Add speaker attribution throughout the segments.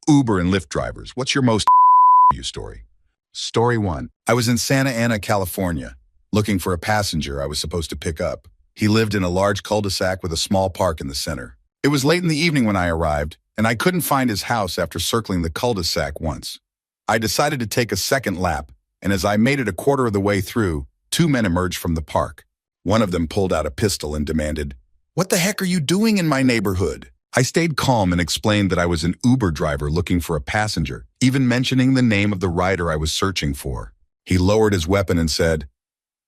Speaker 1: Uber and Lyft drivers, what's your most story? Story 1. I was in Santa Ana, California, looking for a passenger I was supposed to pick up. He lived in a large cul-de-sac with a small park in the center. It was late in the evening when I arrived, and I couldn't find his house after circling the cul-de-sac once. I decided to take a second lap, and as I made it a quarter of the way through, two men emerged from the park. One of them pulled out a pistol and demanded, "What the heck are you doing in my neighborhood?" I stayed calm and explained that I was an Uber driver looking for a passenger, even mentioning the name of the rider I was searching for. He lowered his weapon and said,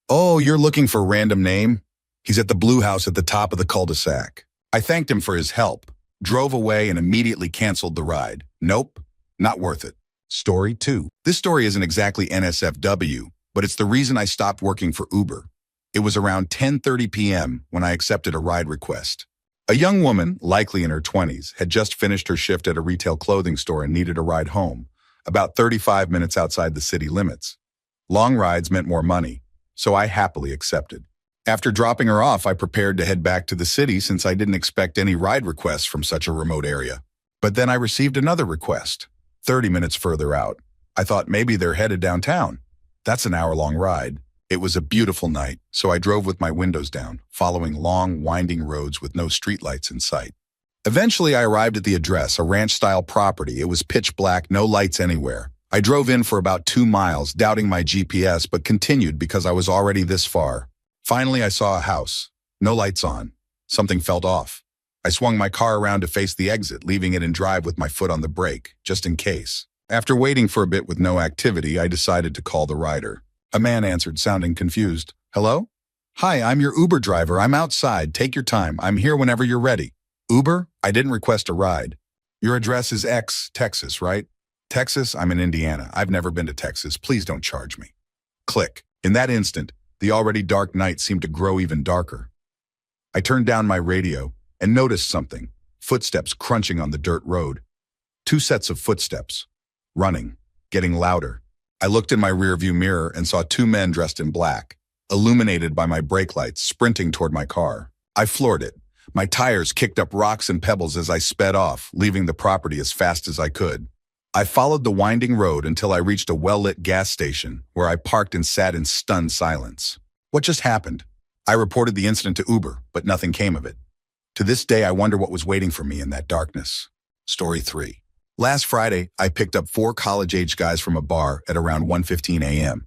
Speaker 1: "Oh, you're looking for a random name? He's at the blue house at the top of the cul-de-sac." I thanked him for his help, drove away, and immediately canceled the ride. Nope, not worth it. Story 2. This story isn't exactly NSFW, but it's the reason I stopped working for Uber. It was around 10:30 p.m. when I accepted a ride request. A young woman, likely in her 20s, had just finished her shift at a retail clothing store and needed a ride home, about 35 minutes outside the city limits. Long rides meant more money, so I happily accepted. After dropping her off, I prepared to head back to the city since I didn't expect any ride requests from such a remote area. But then I received another request, 30 minutes further out. I thought maybe they're headed downtown. That's an hour-long ride. It was a beautiful night, so I drove with my windows down, following long, winding roads with no streetlights in sight. Eventually, I arrived at the address, a ranch-style property. It was pitch black, no lights anywhere. I drove in for about 2 miles, doubting my GPS, but continued because I was already this far. Finally, I saw a house. No lights on. Something felt off. I swung my car around to face the exit, leaving it in drive with my foot on the brake, just in case. After waiting for a bit with no activity, I decided to call the rider. A man answered, sounding confused. "Hello? Hi, I'm your Uber driver. I'm outside. Take your time. I'm here whenever you're ready." "Uber? I didn't request a ride." "Your address is X, Texas, right?" "Texas? I'm in Indiana. I've never been to Texas. Please don't charge me." Click. In that instant, the already dark night seemed to grow even darker. I turned down my radio and noticed something. Footsteps crunching on the dirt road. 2 sets of footsteps. Running. Getting louder. I looked in my rearview mirror and saw 2 men dressed in black, illuminated by my brake lights, sprinting toward my car. I floored it. My tires kicked up rocks and pebbles as I sped off, leaving the property as fast as I could. I followed the winding road until I reached a well-lit gas station, where I parked and sat in stunned silence. What just happened? I reported the incident to Uber, but nothing came of it. To this day, I wonder what was waiting for me in that darkness. Story 3. Last Friday, I picked up 4 college-age guys from a bar at around 1:15 a.m.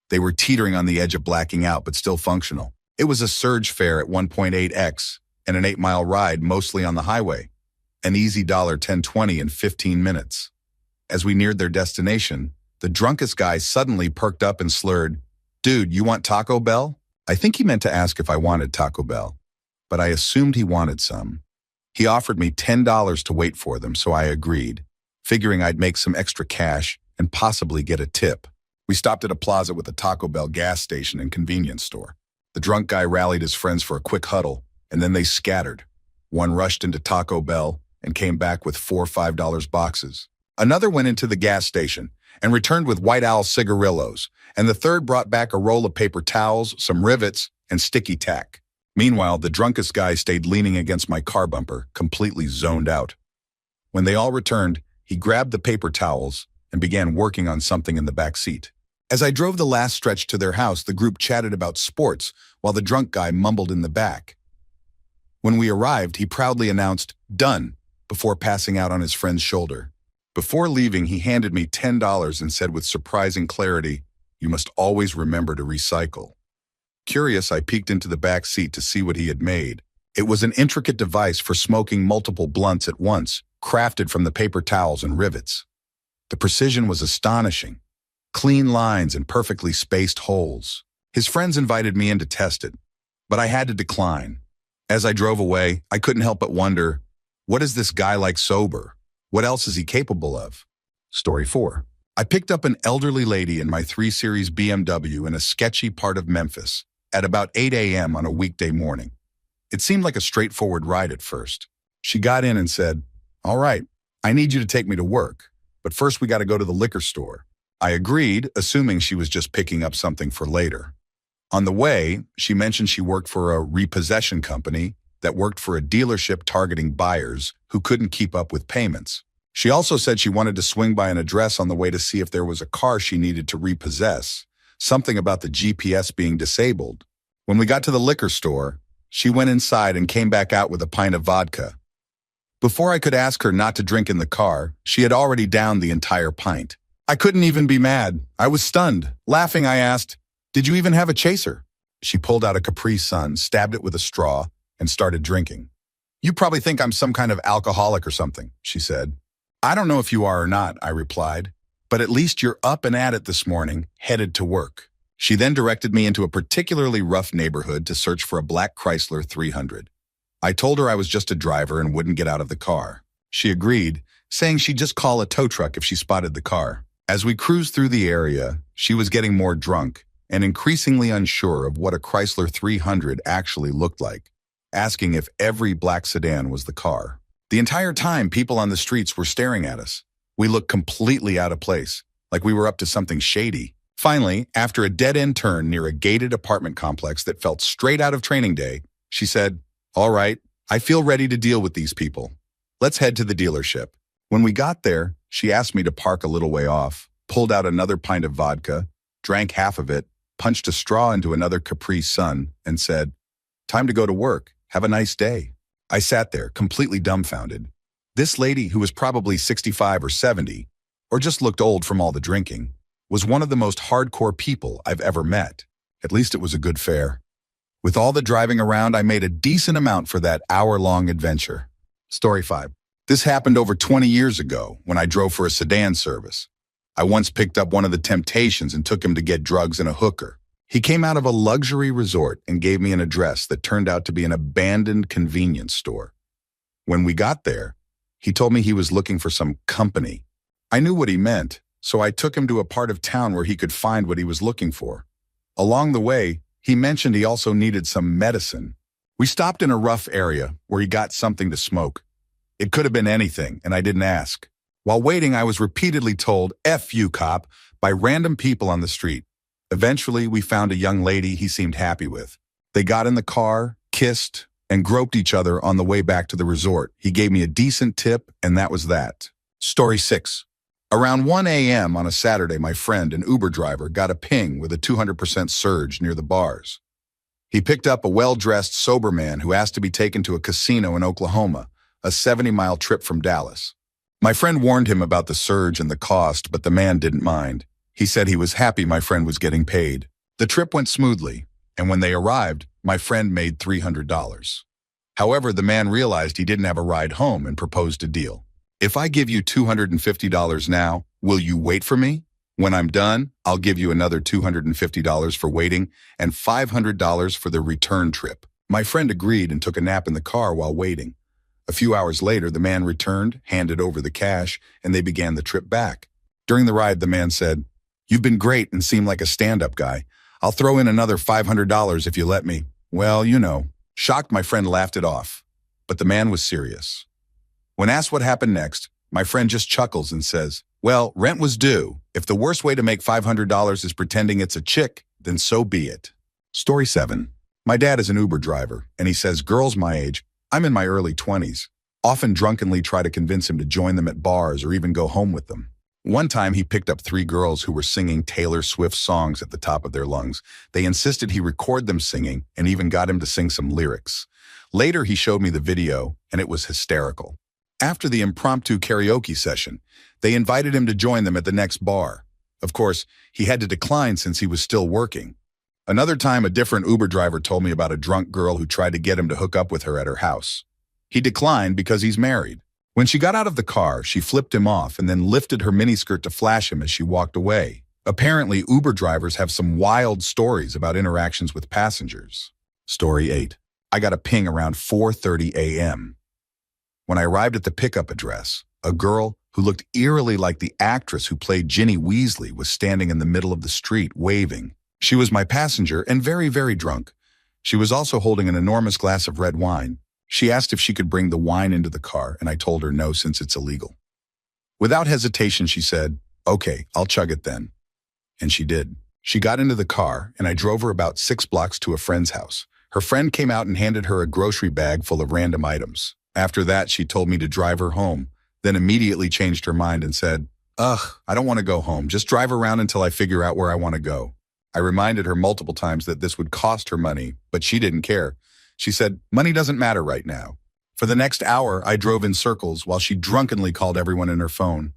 Speaker 1: They were teetering on the edge of blacking out, but still functional. It was a surge fare at 1.8x and an 8-mile ride, mostly on the highway. An easy $10.20 in 15 minutes. As we neared their destination, the drunkest guy suddenly perked up and slurred, "Dude, you want Taco Bell?" I think he meant to ask if I wanted Taco Bell, but I assumed he wanted some. He offered me $10 to wait for them, so I agreed, figuring I'd make some extra cash and possibly get a tip. We stopped at a plaza with a Taco Bell gas station and convenience store. The drunk guy rallied his friends for a quick huddle, and then they scattered. One rushed into Taco Bell and came back with 4 $5 boxes. Another went into the gas station and returned with White Owl cigarillos, and the third brought back a roll of paper towels, some rivets, and sticky tack. Meanwhile, the drunkest guy stayed leaning against my car bumper, completely zoned out. When they all returned, he grabbed the paper towels and began working on something in the back seat. As I drove the last stretch to their house, the group chatted about sports while the drunk guy mumbled in the back. When we arrived, he proudly announced, "Done," before passing out on his friend's shoulder. Before leaving, he handed me $10 and said with surprising clarity, "You must always remember to recycle." Curious, I peeked into the back seat to see what he had made. It was an intricate device for smoking multiple blunts at once, crafted from the paper towels and rivets. The precision was astonishing. Clean lines and perfectly spaced holes. His friends invited me in to test it, but I had to decline. As I drove away, I couldn't help but wonder, what is this guy like sober? What else is he capable of? Story 4. I picked up an elderly lady in my 3 Series BMW in a sketchy part of Memphis at about 8 a.m. on a weekday morning. It seemed like a straightforward ride at first. She got in and said, "All right, I need you to take me to work, but first we got to go to the liquor store." I agreed, assuming she was just picking up something for later. On the way, she mentioned she worked for a repossession company that worked for a dealership targeting buyers who couldn't keep up with payments. She also said she wanted to swing by an address on the way to see if there was a car she needed to repossess, something about the GPS being disabled. When we got to the liquor store, she went inside and came back out with a pint of vodka. Before I could ask her not to drink in the car, she had already downed the entire pint. I couldn't even be mad. I was stunned. Laughing, I asked, "Did you even have a chaser?" She pulled out a Capri Sun, stabbed it with a straw, and started drinking. "You probably think I'm some kind of alcoholic or something," she said. "I don't know if you are or not," I replied, "but at least you're up and at it this morning, headed to work." She then directed me into a particularly rough neighborhood to search for a black Chrysler 300. I told her I was just a driver and wouldn't get out of the car. She agreed, saying she'd just call a tow truck if she spotted the car. As we cruised through the area, she was getting more drunk and increasingly unsure of what a Chrysler 300 actually looked like, asking if every black sedan was the car. The entire time, people on the streets were staring at us. We looked completely out of place, like we were up to something shady. Finally, after a dead-end turn near a gated apartment complex that felt straight out of training day, she said, "All right, I feel ready to deal with these people. Let's head to the dealership." When we got there, she asked me to park a little way off, pulled out another pint of vodka, drank half of it, punched a straw into another Capri Sun, and said, "Time to go to work. Have a nice day." I sat there, completely dumbfounded. This lady, who was probably 65 or 70, or just looked old from all the drinking, was one of the most hardcore people I've ever met. At least it was a good fare. With all the driving around, I made a decent amount for that hour-long adventure. Story 5. This happened over 20 years ago when I drove for a sedan service. I once picked up one of the Temptations and took him to get drugs and a hooker. He came out of a luxury resort and gave me an address that turned out to be an abandoned convenience store. When we got there, he told me he was looking for some company. I knew what he meant, so I took him to a part of town where he could find what he was looking for. Along the way, he mentioned he also needed some medicine. We stopped in a rough area where he got something to smoke. It could have been anything, and I didn't ask. While waiting, I was repeatedly told, "F you, cop," by random people on the street. Eventually, we found a young lady he seemed happy with. They got in the car, kissed, and groped each other on the way back to the resort. He gave me a decent tip, and that was that. Story 6. Around 1 a.m. on a Saturday, my friend, an Uber driver, got a ping with a 200% surge near the bars. He picked up a well-dressed, sober man who asked to be taken to a casino in Oklahoma, a 70-mile trip from Dallas. My friend warned him about the surge and the cost, but the man didn't mind. He said he was happy my friend was getting paid. The trip went smoothly, and when they arrived, my friend made $300. However, the man realized he didn't have a ride home and proposed a deal. "If I give you $250 now, will you wait for me? When I'm done, I'll give you another $250 for waiting and $500 for the return trip." My friend agreed and took a nap in the car while waiting. A few hours later, the man returned, handed over the cash, and they began the trip back. During the ride, the man said, "You've been great and seem like a stand-up guy. I'll throw in another $500 if you let me." "Well, you know." Shocked, my friend laughed it off. But the man was serious. When asked what happened next, my friend just chuckles and says, "Well, rent was due. If the worst way to make $500 is pretending it's a chick, then so be it." Story 7. My dad is an Uber driver, and he says girls my age, I'm in my early 20s, often drunkenly try to convince him to join them at bars or even go home with them. One time he picked up 3 girls who were singing Taylor Swift songs at the top of their lungs. They insisted he record them singing and even got him to sing some lyrics. Later he showed me the video, and it was hysterical. After the impromptu karaoke session, they invited him to join them at the next bar. Of course, he had to decline since he was still working. Another time, a different Uber driver told me about a drunk girl who tried to get him to hook up with her at her house. He declined because he's married. When she got out of the car, she flipped him off and then lifted her miniskirt to flash him as she walked away. Apparently, Uber drivers have some wild stories about interactions with passengers. Story 8. I got a ping around 4:30 a.m. When I arrived at the pickup address, a girl who looked eerily like the actress who played Ginny Weasley was standing in the middle of the street waving. She was my passenger and very, very drunk. She was also holding an enormous glass of red wine. She asked if she could bring the wine into the car, and I told her no since it's illegal. Without hesitation, she said, "Okay, I'll chug it then." And she did. She got into the car, and I drove her about 6 blocks to a friend's house. Her friend came out and handed her a grocery bag full of random items. After that, she told me to drive her home, then immediately changed her mind and said, "Ugh, I don't want to go home. Just drive around until I figure out where I want to go." I reminded her multiple times that this would cost her money, but she didn't care. She said, "Money doesn't matter right now." For the next hour, I drove in circles while she drunkenly called everyone in her phone.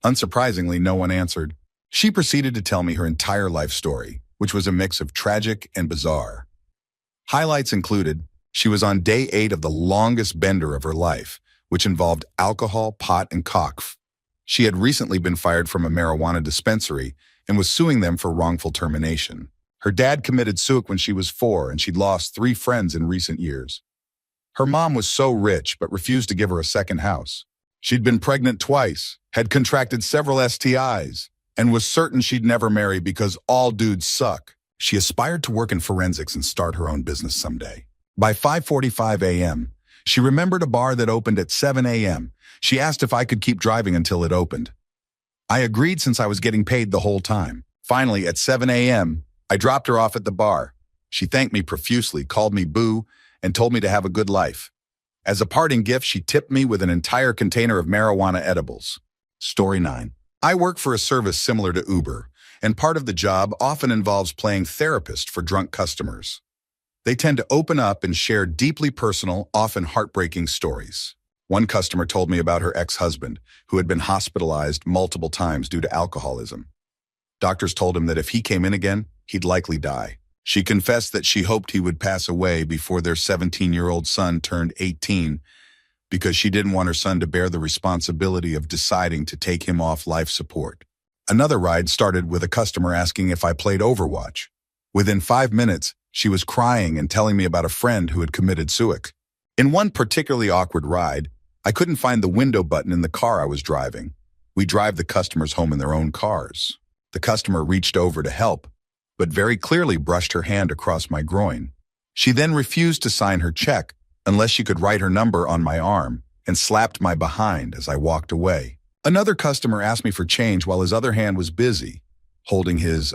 Speaker 1: Unsurprisingly, no one answered. She proceeded to tell me her entire life story, which was a mix of tragic and bizarre. Highlights included, she was on day 8 of the longest bender of her life, which involved alcohol, pot, and coke. She had recently been fired from a marijuana dispensary and was suing them for wrongful termination. Her dad committed suicide when she was 4, and she'd lost 3 friends in recent years. Her mom was so rich but refused to give her a second house. She'd been pregnant twice, had contracted several STIs, and was certain she'd never marry because all dudes suck. She aspired to work in forensics and start her own business someday. By 5:45 a.m., she remembered a bar that opened at 7 a.m. She asked if I could keep driving until it opened. I agreed since I was getting paid the whole time. Finally, at 7 a.m., I dropped her off at the bar. She thanked me profusely, called me boo, and told me to have a good life. As a parting gift, she tipped me with an entire container of marijuana edibles. Story 9. I work for a service similar to Uber, and part of the job often involves playing therapist for drunk customers. They tend to open up and share deeply personal, often heartbreaking stories. One customer told me about her ex-husband, who had been hospitalized multiple times due to alcoholism. Doctors told him that if he came in again, he'd likely die. She confessed that she hoped he would pass away before their 17-year-old son turned 18 because she didn't want her son to bear the responsibility of deciding to take him off life support. Another ride started with a customer asking if I played Overwatch. Within 5 minutes, she was crying and telling me about a friend who had committed suicide. In one particularly awkward ride, I couldn't find the window button in the car I was driving. We drive the customers home in their own cars. The customer reached over to help, but very clearly brushed her hand across my groin. She then refused to sign her check unless she could write her number on my arm and slapped my behind as I walked away. Another customer asked me for change while his other hand was busy, holding his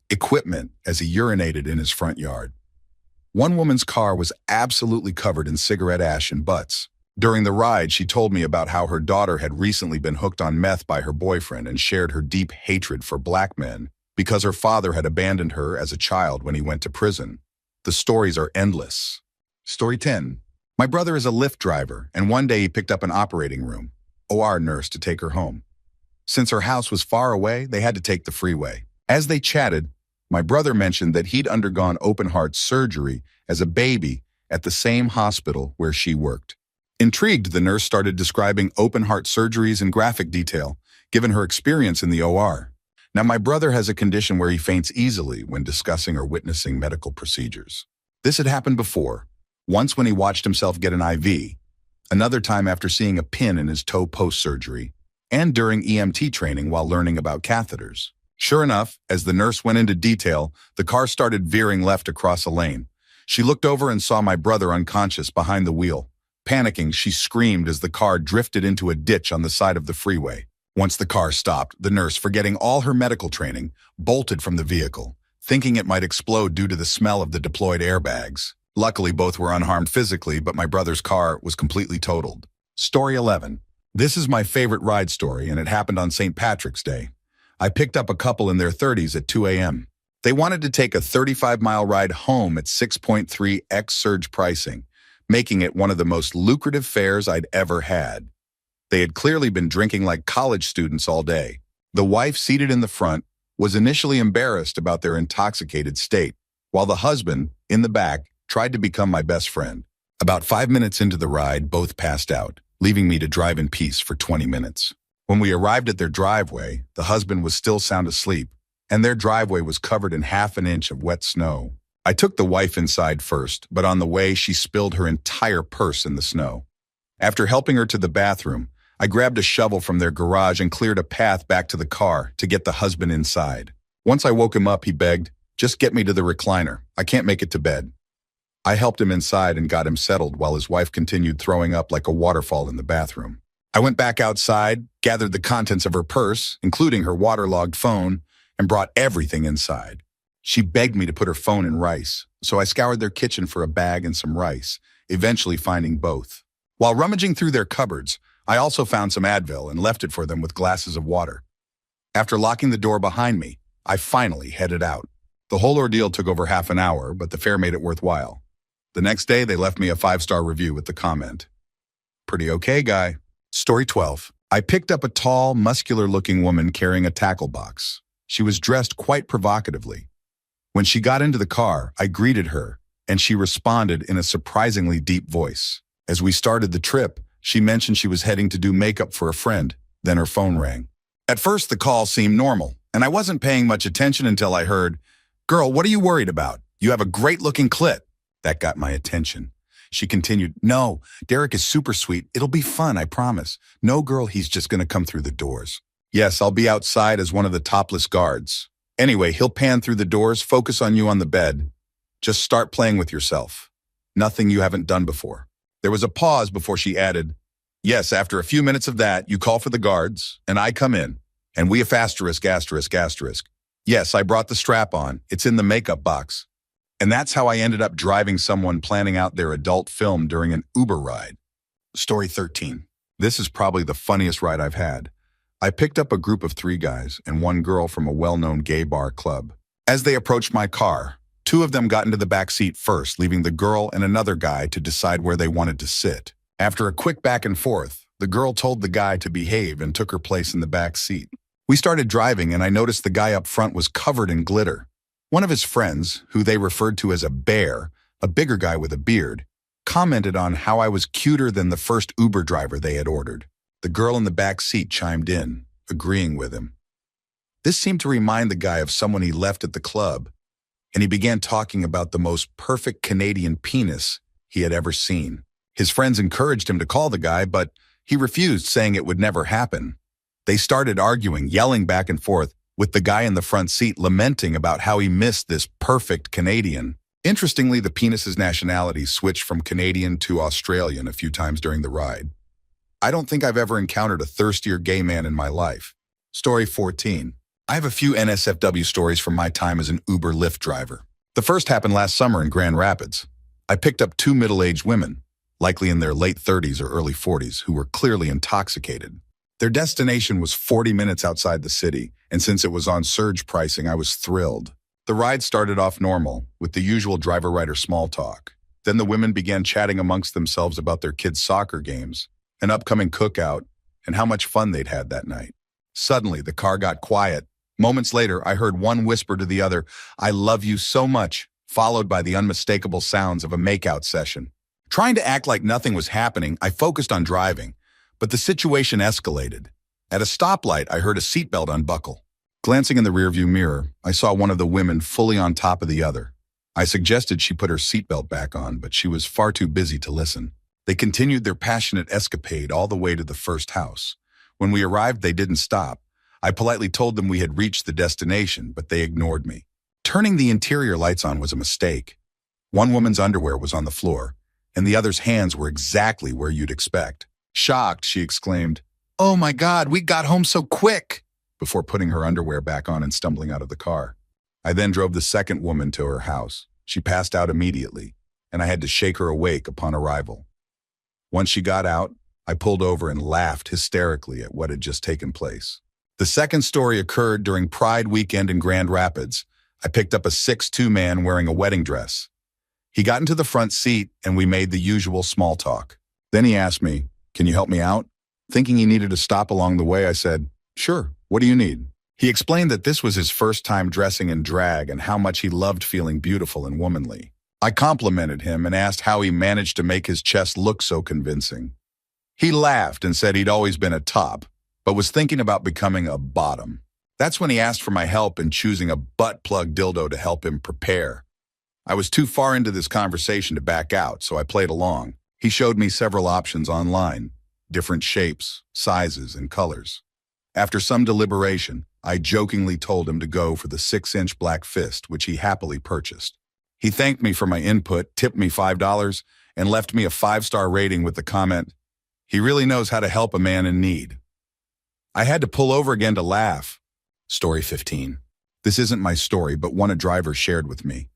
Speaker 1: equipment as he urinated in his front yard. One woman's car was absolutely covered in cigarette ash and butts. During the ride, she told me about how her daughter had recently been hooked on meth by her boyfriend and shared her deep hatred for black men because her father had abandoned her as a child when he went to prison. The stories are endless. Story 10. My brother is a Lyft driver, and one day he picked up an operating room, OR nurse, to take her home. Since her house was far away, they had to take the freeway. As they chatted, my brother mentioned that he'd undergone open-heart surgery as a baby at the same hospital where she worked. Intrigued, the nurse started describing open-heart surgeries in graphic detail, given her experience in the OR. Now, my brother has a condition where he faints easily when discussing or witnessing medical procedures. This had happened before, once when he watched himself get an IV, another time after seeing a pin in his toe post-surgery, and during EMT training while learning about catheters. Sure enough, as the nurse went into detail, the car started veering left across a lane. She looked over and saw my brother unconscious behind the wheel. Panicking, she screamed as the car drifted into a ditch on the side of the freeway. Once the car stopped, the nurse, forgetting all her medical training, bolted from the vehicle, thinking it might explode due to the smell of the deployed airbags. Luckily, both were unharmed physically, but my brother's car was completely totaled. Story 11. This is my favorite ride story, and it happened on St. Patrick's Day. I picked up a couple in their 30s at 2 a.m. They wanted to take a 35-mile ride home at 6.3x surge pricing, making it one of the most lucrative fares I'd ever had. They had clearly been drinking like college students all day. The wife, seated in the front, was initially embarrassed about their intoxicated state, while the husband, in the back, tried to become my best friend. About 5 minutes into the ride, both passed out, leaving me to drive in peace for 20 minutes. When we arrived at their driveway, the husband was still sound asleep, and their driveway was covered in half an inch of wet snow. I took the wife inside first, but on the way, she spilled her entire purse in the snow. After helping her to the bathroom, I grabbed a shovel from their garage and cleared a path back to the car to get the husband inside. Once I woke him up, he begged, "Just get me to the recliner. I can't make it to bed." I helped him inside and got him settled while his wife continued throwing up like a waterfall in the bathroom. I went back outside, gathered the contents of her purse, including her waterlogged phone, and brought everything inside. She begged me to put her phone in rice, so I scoured their kitchen for a bag and some rice, eventually finding both. While rummaging through their cupboards, I also found some Advil and left it for them with glasses of water. After locking the door behind me, I finally headed out. The whole ordeal took over half an hour, but the fare made it worthwhile. The next day, they left me a 5-star review with the comment, "Pretty okay, guy." Story 12. I picked up a tall, muscular-looking woman carrying a tackle box. She was dressed quite provocatively. When she got into the car, I greeted her, and she responded in a surprisingly deep voice. As we started the trip, she mentioned she was heading to do makeup for a friend, then her phone rang. At first, the call seemed normal, and I wasn't paying much attention until I heard, "Girl, what are you worried about? You have a great-looking clit." That got my attention. She continued, "No, Derek is super sweet. It'll be fun, I promise. No, girl, he's just gonna come through the doors. Yes, I'll be outside as one of the topless guards. Anyway, he'll pan through the doors, focus on you on the bed. Just start playing with yourself. Nothing you haven't done before." There was a pause before she added, "Yes, after a few minutes of that, you call for the guards, and I come in. And we have asterisk, asterisk, asterisk. Yes, I brought the strap on. It's in the makeup box." And that's how I ended up driving someone planning out their adult film during an Uber ride. Story 13. This is probably the funniest ride I've had. I picked up a group of 3 guys and 1 girl from a well-known gay bar club. As they approached my car, 2 of them got into the back seat first, leaving the girl and another guy to decide where they wanted to sit. After a quick back and forth, the girl told the guy to behave and took her place in the back seat. We started driving, and I noticed the guy up front was covered in glitter. One of his friends, who they referred to as a bear, a bigger guy with a beard, commented on how I was cuter than the first Uber driver they had ordered. The girl in the back seat chimed in, agreeing with him. This seemed to remind the guy of someone he left at the club, and he began talking about the most perfect Canadian penis he had ever seen. His friends encouraged him to call the guy, but he refused, saying it would never happen. They started arguing, yelling back and forth, with the guy in the front seat lamenting about how he missed this perfect Canadian. Interestingly, the penis's nationality switched from Canadian to Australian a few times during the ride. I don't think I've ever encountered a thirstier gay man in my life. Story 14. I have a few NSFW stories from my time as an Uber Lyft driver. The first happened last summer in Grand Rapids. I picked up 2 middle-aged women, likely in their late 30s or early 40s, who were clearly intoxicated. Their destination was 40 minutes outside the city, and since it was on surge pricing, I was thrilled. The ride started off normal, with the usual driver-rider small talk. Then the women began chatting amongst themselves about their kids' soccer games, an upcoming cookout, and how much fun they'd had that night. Suddenly, the car got quiet. Moments later, I heard one whisper to the other, "I love you so much," followed by the unmistakable sounds of a makeout session. Trying to act like nothing was happening, I focused on driving, but the situation escalated. At a stoplight, I heard a seatbelt unbuckle. Glancing in the rearview mirror, I saw one of the women fully on top of the other. I suggested she put her seatbelt back on, but she was far too busy to listen. They continued their passionate escapade all the way to the first house. When we arrived, they didn't stop. I politely told them we had reached the destination, but they ignored me. Turning the interior lights on was a mistake. One woman's underwear was on the floor, and the other's hands were exactly where you'd expect. Shocked, she exclaimed, "Oh my God, we got home so quick!" before putting her underwear back on and stumbling out of the car. I then drove the second woman to her house. She passed out immediately, and I had to shake her awake upon arrival. Once she got out, I pulled over and laughed hysterically at what had just taken place. The second story occurred during Pride weekend in Grand Rapids. I picked up a 6'2" man wearing a wedding dress. He got into the front seat, and we made the usual small talk. Then he asked me, "Can you help me out?" Thinking he needed to stop along the way, I said, "Sure, what do you need?" He explained that this was his first time dressing in drag and how much he loved feeling beautiful and womanly. I complimented him and asked how he managed to make his chest look so convincing. He laughed and said he'd always been a top, but was thinking about becoming a bottom. That's when he asked for my help in choosing a butt plug dildo to help him prepare. I was too far into this conversation to back out, so I played along. He showed me several options online, different shapes, sizes, and colors. After some deliberation, I jokingly told him to go for the 6-inch black fist, which he happily purchased. He thanked me for my input, tipped me $5, and left me a 5-star rating with the comment, "He really knows how to help a man in need." I had to pull over again to laugh. Story 15. This isn't my story, but one a driver shared with me.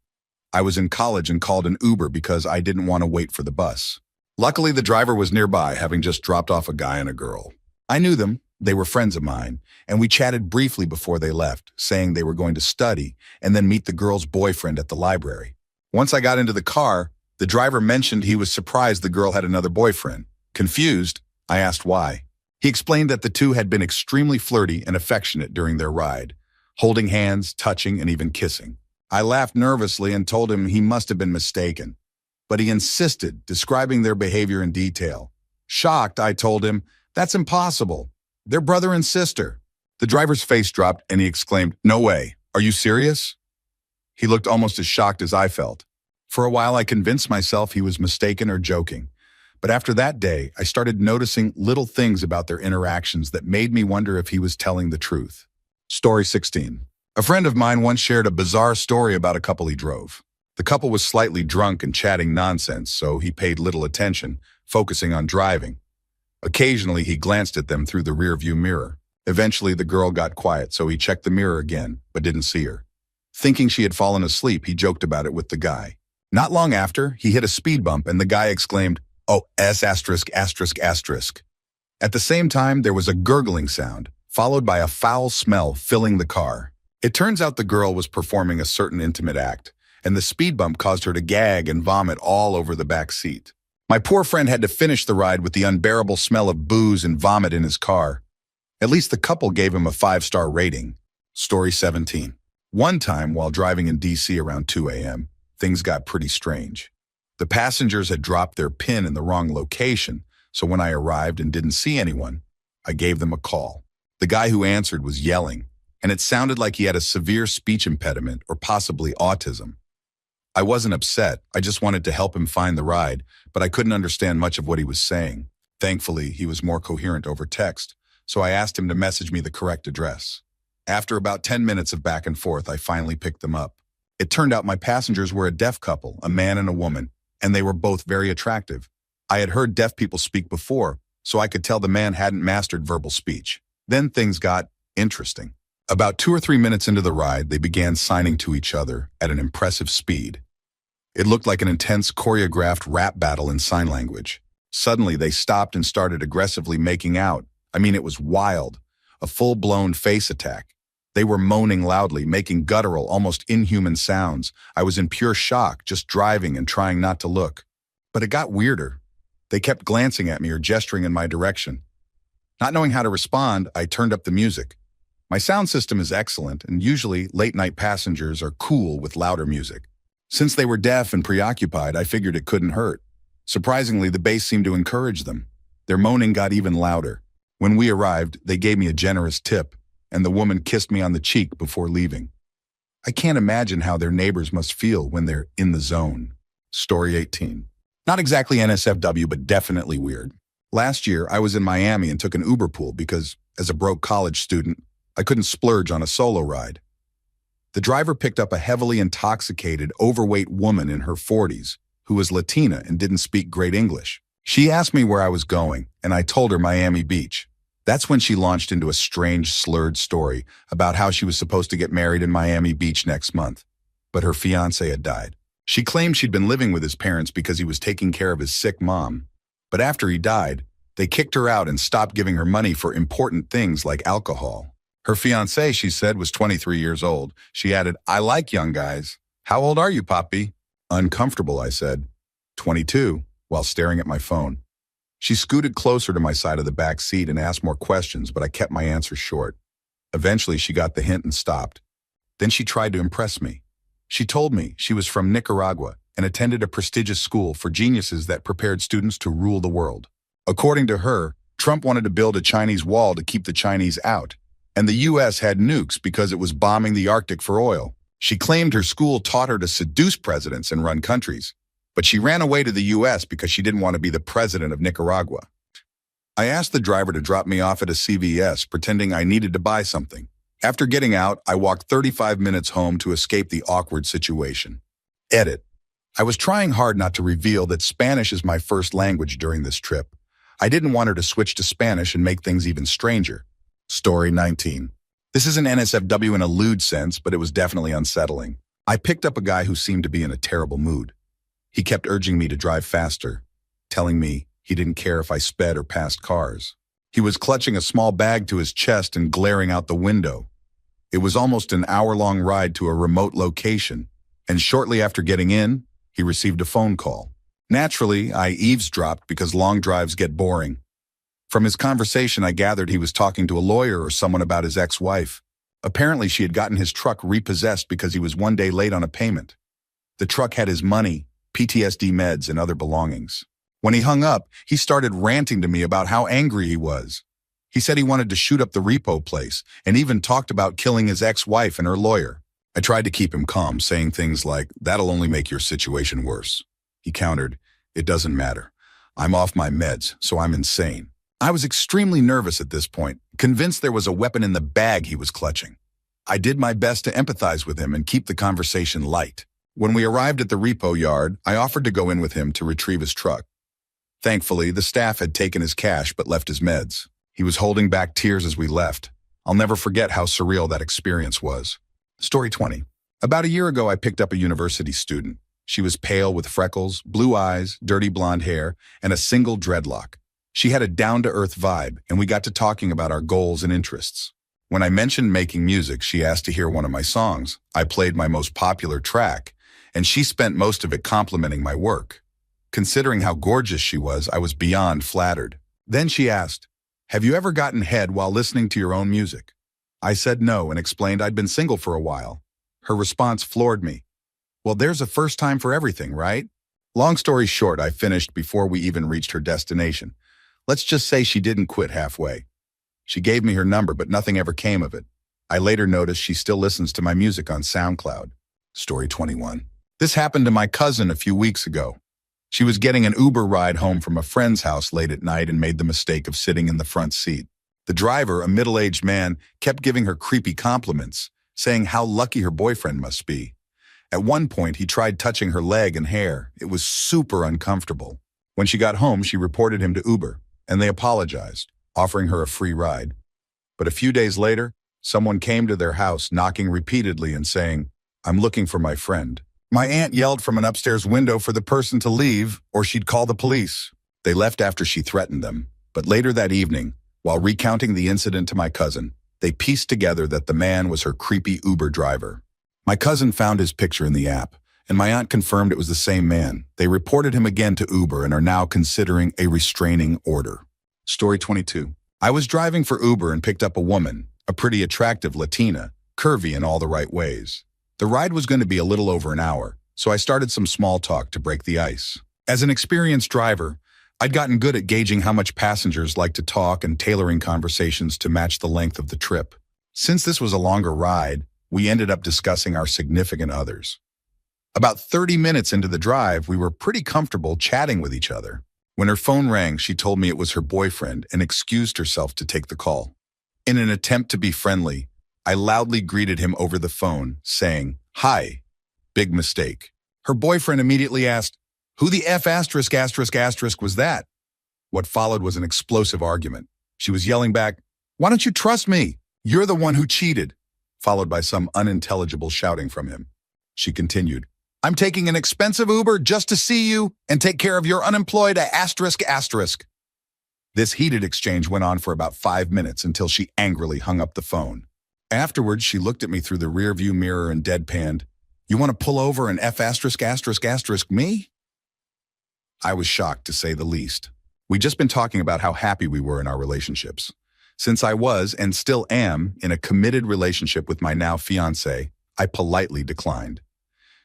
Speaker 1: I was in college and called an Uber because I didn't want to wait for the bus. Luckily, the driver was nearby, having just dropped off a guy and a girl. I knew them, they were friends of mine, and we chatted briefly before they left, saying they were going to study and then meet the girl's boyfriend at the library. Once I got into the car, the driver mentioned he was surprised the girl had another boyfriend. Confused, I asked why. He explained that the two had been extremely flirty and affectionate during their ride, holding hands, touching, and even kissing. I laughed nervously and told him he must have been mistaken, but he insisted, describing their behavior in detail. Shocked, I told him, "That's impossible. They're brother and sister." The driver's face dropped and he exclaimed, "No way. Are you serious?" He looked almost as shocked as I felt. For a while, I convinced myself he was mistaken or joking. But after that day, I started noticing little things about their interactions that made me wonder if he was telling the truth. Story 16. A friend of mine once shared a bizarre story about a couple he drove. The couple was slightly drunk and chatting nonsense, so he paid little attention, focusing on driving. Occasionally, he glanced at them through the rearview mirror. Eventually, the girl got quiet, so he checked the mirror again, but didn't see her. Thinking she had fallen asleep, he joked about it with the guy. Not long after, he hit a speed bump and the guy exclaimed, "Oh, S asterisk asterisk asterisk." At the same time, there was a gurgling sound, followed by a foul smell filling the car. It turns out the girl was performing a certain intimate act, and the speed bump caused her to gag and vomit all over the back seat. My poor friend had to finish the ride with the unbearable smell of booze and vomit in his car. At least the couple gave him a 5-star rating. Story 17. One time, while driving in DC around 2 a.m., things got pretty strange. The passengers had dropped their PIN in the wrong location, so when I arrived and didn't see anyone, I gave them a call. The guy who answered was yelling, and it sounded like he had a severe speech impediment or possibly autism. I wasn't upset, I just wanted to help him find the ride, but I couldn't understand much of what he was saying. Thankfully, he was more coherent over text, so I asked him to message me the correct address. After about 10 minutes of back and forth, I finally picked them up. It turned out my passengers were a deaf couple, a man and a woman, and they were both very attractive. I had heard deaf people speak before, so I could tell the man hadn't mastered verbal speech. Then things got interesting. About 2 or 3 minutes into the ride, they began signing to each other at an impressive speed. It looked like an intense choreographed rap battle in sign language. Suddenly, they stopped and started aggressively making out. I mean, it was wild. A full-blown face attack. They were moaning loudly, making guttural, almost inhuman sounds. I was in pure shock, just driving and trying not to look. But it got weirder. They kept glancing at me or gesturing in my direction. Not knowing how to respond, I turned up the music. My sound system is excellent, and usually late-night passengers are cool with louder music. Since they were deaf and preoccupied, I figured it couldn't hurt. Surprisingly, the bass seemed to encourage them. Their moaning got even louder. When we arrived, they gave me a generous tip, and the woman kissed me on the cheek before leaving. I can't imagine how their neighbors must feel when they're in the zone. Story 18. Not exactly NSFW, but definitely weird. Last year, I was in Miami and took an Uber pool because, as a broke college student, I couldn't splurge on a solo ride. The driver picked up a heavily intoxicated, overweight woman in her 40s who was Latina and didn't speak great English. She asked me where I was going, and I told her Miami Beach. That's when she launched into a strange, slurred story about how she was supposed to get married in Miami Beach next month, but her fiancé had died. She claimed she'd been living with his parents because he was taking care of his sick mom, but after he died, they kicked her out and stopped giving her money for important things like alcohol. Her fiancé, she said, was 23 years old. She added, "I like young guys. How old are you, Poppy?" Uncomfortable, I said. 22, while staring at my phone. She scooted closer to my side of the back seat and asked more questions, but I kept my answers short. Eventually, she got the hint and stopped. Then she tried to impress me. She told me she was from Nicaragua and attended a prestigious school for geniuses that prepared students to rule the world. According to her, Trump wanted to build a Chinese wall to keep the Chinese out, and the U.S. had nukes because it was bombing the Arctic for oil. She claimed her school taught her to seduce presidents and run countries, but she ran away to the U.S. because she didn't want to be the president of Nicaragua. I asked the driver to drop me off at a CVS, pretending I needed to buy something. After getting out, I walked 35 minutes home to escape the awkward situation. Edit. I was trying hard not to reveal that Spanish is my first language during this trip. I didn't want her to switch to Spanish and make things even stranger. Story 19. This isn't NSFW in a lewd sense, but it was definitely unsettling. I picked up a guy who seemed to be in a terrible mood. He kept urging me to drive faster. telling me he didn't care if I sped or passed cars. He was clutching a small bag to his chest and glaring out the window. It was almost an hour-long ride to a remote location, and shortly after getting in, he received a phone call. Naturally, I eavesdropped because long drives get boring. From his conversation, I gathered he was talking to a lawyer or someone about his ex-wife. Apparently, she had gotten his truck repossessed because he was one day late on a payment. The truck had his money, PTSD meds, and other belongings. When he hung up, he started ranting to me about how angry he was. He said he wanted to shoot up the repo place and even talked about killing his ex-wife and her lawyer. I tried to keep him calm, saying things like, "That'll only make your situation worse." He countered, "It doesn't matter. I'm off my meds, so I'm insane." I was extremely nervous at this point, convinced there was a weapon in the bag he was clutching. I did my best to empathize with him and keep the conversation light. When we arrived at the repo yard, I offered to go in with him to retrieve his truck. Thankfully, the staff had taken his cash but left his meds. He was holding back tears as we left. I'll never forget how surreal that experience was. Story 20. About a year ago, I picked up a university student. She was pale with freckles, blue eyes, dirty blonde hair, and a single dreadlock. She had a down-to-earth vibe, and we got to talking about our goals and interests. When I mentioned making music, she asked to hear one of my songs. I played my most popular track, and she spent most of it complimenting my work. Considering how gorgeous she was, I was beyond flattered. Then she asked, "Have you ever gotten head while listening to your own music?" I said no and explained I'd been single for a while. Her response floored me. "Well, there's a first time for everything, right?" Long story short, I finished before we even reached her destination. Let's just say she didn't quit halfway. She gave me her number, but nothing ever came of it. I later noticed she still listens to my music on SoundCloud. Story 21. This happened to my cousin a few weeks ago. She was getting an Uber ride home from a friend's house late at night and made the mistake of sitting in the front seat. The driver, a middle-aged man, kept giving her creepy compliments, saying how lucky her boyfriend must be. At one point, he tried touching her leg and hair. It was super uncomfortable. When she got home, she reported him to Uber, and they apologized, offering her a free ride. But a few days later, someone came to their house, knocking repeatedly and saying, "I'm looking for my friend." My aunt yelled from an upstairs window for the person to leave, or she'd call the police. They left after she threatened them. But later that evening, while recounting the incident to my cousin, they pieced together that the man was her creepy Uber driver. My cousin found his picture in the app, and my aunt confirmed it was the same man. They reported him again to Uber and are now considering a restraining order. Story 22. I was driving for Uber and picked up a woman, a pretty attractive Latina, curvy in all the right ways. The ride was going to be a little over an hour, so I started some small talk to break the ice. As an experienced driver, I'd gotten good at gauging how much passengers like to talk and tailoring conversations to match the length of the trip. Since this was a longer ride, we ended up discussing our significant others. About 30 minutes into the drive, we were pretty comfortable chatting with each other. When her phone rang, she told me it was her boyfriend and excused herself to take the call. In an attempt to be friendly, I loudly greeted him over the phone, saying, "Hi." Big mistake. Her boyfriend immediately asked, "Who the F **** was that?" What followed was an explosive argument. She was yelling back, "Why don't you trust me? You're the one who cheated," followed by some unintelligible shouting from him. She continued, "I'm taking an expensive Uber just to see you and take care of your unemployed ***. This heated exchange went on for about 5 minutes until she angrily hung up the phone. Afterwards, she looked at me through the rearview mirror and deadpanned, "You want to pull over and F **** me?" I was shocked, to say the least. We'd just been talking about how happy we were in our relationships. Since I was, and still am, in a committed relationship with my now fiancé, I politely declined.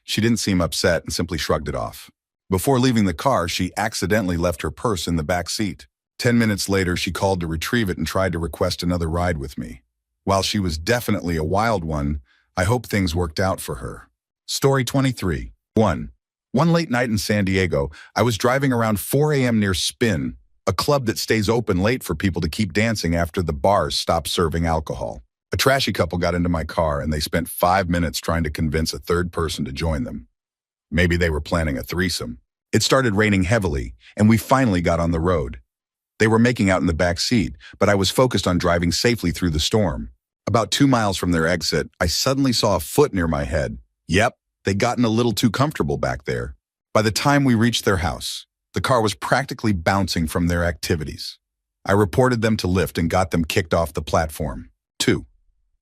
Speaker 1: She didn't seem upset and simply shrugged it off. Before leaving the car, she accidentally left her purse in the back seat. 10 minutes later, she called to retrieve it and tried to request another ride with me. While she was definitely a wild one, I hope things worked out for her. Story 23. 1. One late night in San Diego, I was driving around 4 a.m. near Spin, a club that stays open late for people to keep dancing after the bars stop serving alcohol. A trashy couple got into my car and they spent 5 minutes trying to convince a third person to join them. Maybe they were planning a threesome. It started raining heavily, and we finally got on the road. They were making out in the back seat, but I was focused on driving safely through the storm. About 2 miles from their exit, I suddenly saw a foot near my head. Yep, they'd gotten a little too comfortable back there. By the time we reached their house, The car was practically bouncing from their activities. I reported them to Lyft and got them kicked off the platform. 2.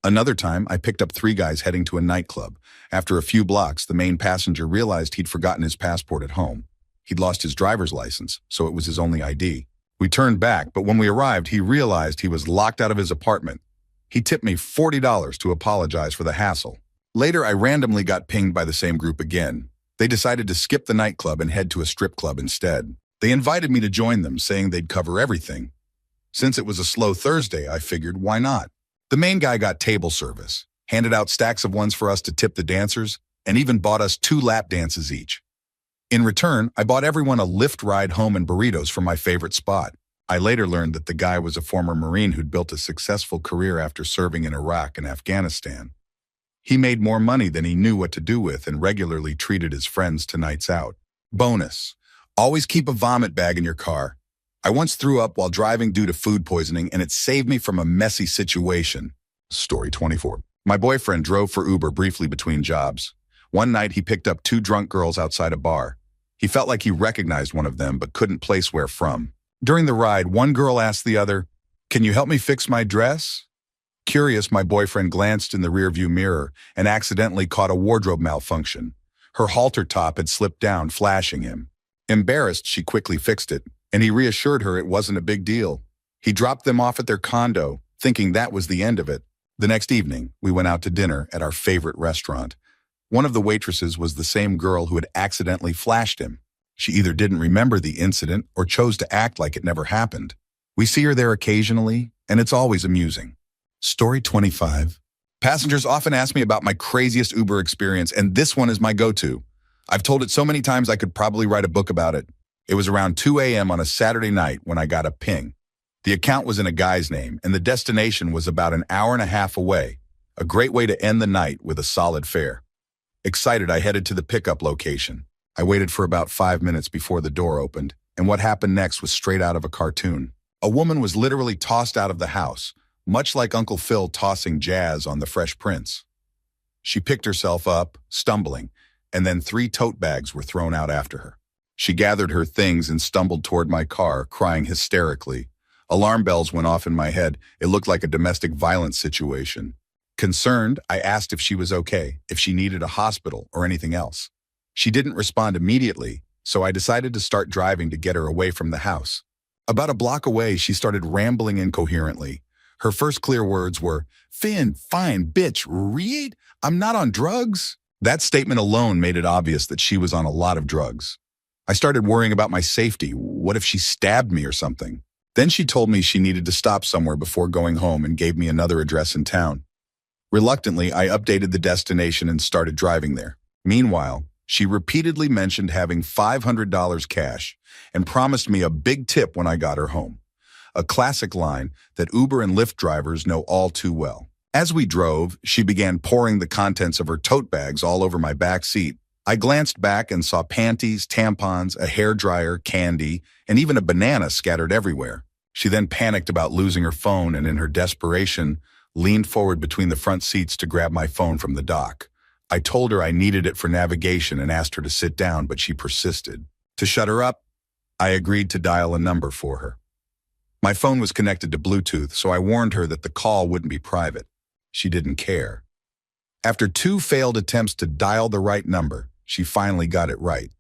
Speaker 1: Another time, I picked up 3 guys heading to a nightclub. After a few blocks, the main passenger realized he'd forgotten his passport at home. He'd lost his driver's license, so it was his only ID. We turned back, but when we arrived, he realized he was locked out of his apartment. He tipped me $40 to apologize for the hassle. Later, I randomly got pinged by the same group again. They decided to skip the nightclub and head to a strip club instead. They invited me to join them, saying they'd cover everything. Since it was a slow Thursday, I figured, why not? The main guy got table service, handed out stacks of ones for us to tip the dancers, and even bought us 2 lap dances each. In return, I bought everyone a Lyft ride home and burritos from my favorite spot. I later learned that the guy was a former Marine who'd built a successful career after serving in Iraq and Afghanistan. He made more money than he knew what to do with and regularly treated his friends to nights out. Bonus: always keep a vomit bag in your car. I once threw up while driving due to food poisoning, and it saved me from a messy situation. Story 24. My boyfriend drove for Uber briefly between jobs. One night, he picked up 2 drunk girls outside a bar. He felt like he recognized one of them, but couldn't place where from. During the ride, one girl asked the other, "Can you help me fix my dress?" Curious, my boyfriend glanced in the rearview mirror and accidentally caught a wardrobe malfunction. Her halter top had slipped down, flashing him. Embarrassed, she quickly fixed it, and he reassured her it wasn't a big deal. He dropped them off at their condo, thinking that was the end of it. The next evening, we went out to dinner at our favorite restaurant. One of the waitresses was the same girl who had accidentally flashed him. She either didn't remember the incident or chose to act like it never happened. We see her there occasionally, and it's always amusing. Story 25. Passengers often ask me about my craziest Uber experience, and this one is my go-to. I've told it so many times I could probably write a book about it. It was around 2 a.m. on a Saturday night when I got a ping. The account was in a guy's name, and the destination was about an hour and a half away. A great way to end the night with a solid fare. Excited, I headed to the pickup location. I waited for about 5 minutes before the door opened, and what happened next was straight out of a cartoon. A woman was literally tossed out of the house, much like Uncle Phil tossing Jazz on The Fresh Prince. She picked herself up, stumbling, and then 3 tote bags were thrown out after her. She gathered her things and stumbled toward my car, crying hysterically. Alarm bells went off in my head. It looked like a domestic violence situation. Concerned, I asked if she was okay, if she needed a hospital or anything else. She didn't respond immediately, so I decided to start driving to get her away from the house. About a block away, she started rambling incoherently. Her first clear words were, "Finn, fine, bitch, read? I'm not on drugs." That statement alone made it obvious that she was on a lot of drugs. I started worrying about my safety. What if she stabbed me or something? Then she told me she needed to stop somewhere before going home and gave me another address in town. Reluctantly, I updated the destination and started driving there. Meanwhile, she repeatedly mentioned having $500 cash and promised me a big tip when I got her home. A classic line that Uber and Lyft drivers know all too well. As we drove, she began pouring the contents of her tote bags all over my back seat. I glanced back and saw panties, tampons, a hairdryer, candy, and even a banana scattered everywhere. She then panicked about losing her phone and in her desperation, leaned forward between the front seats to grab my phone from the dock. I told her I needed it for navigation and asked her to sit down, but she persisted. To shut her up, I agreed to dial a number for her. My phone was connected to Bluetooth, so I warned her that the call wouldn't be private. She didn't care. After 2 failed attempts to dial the right number, she finally got it right.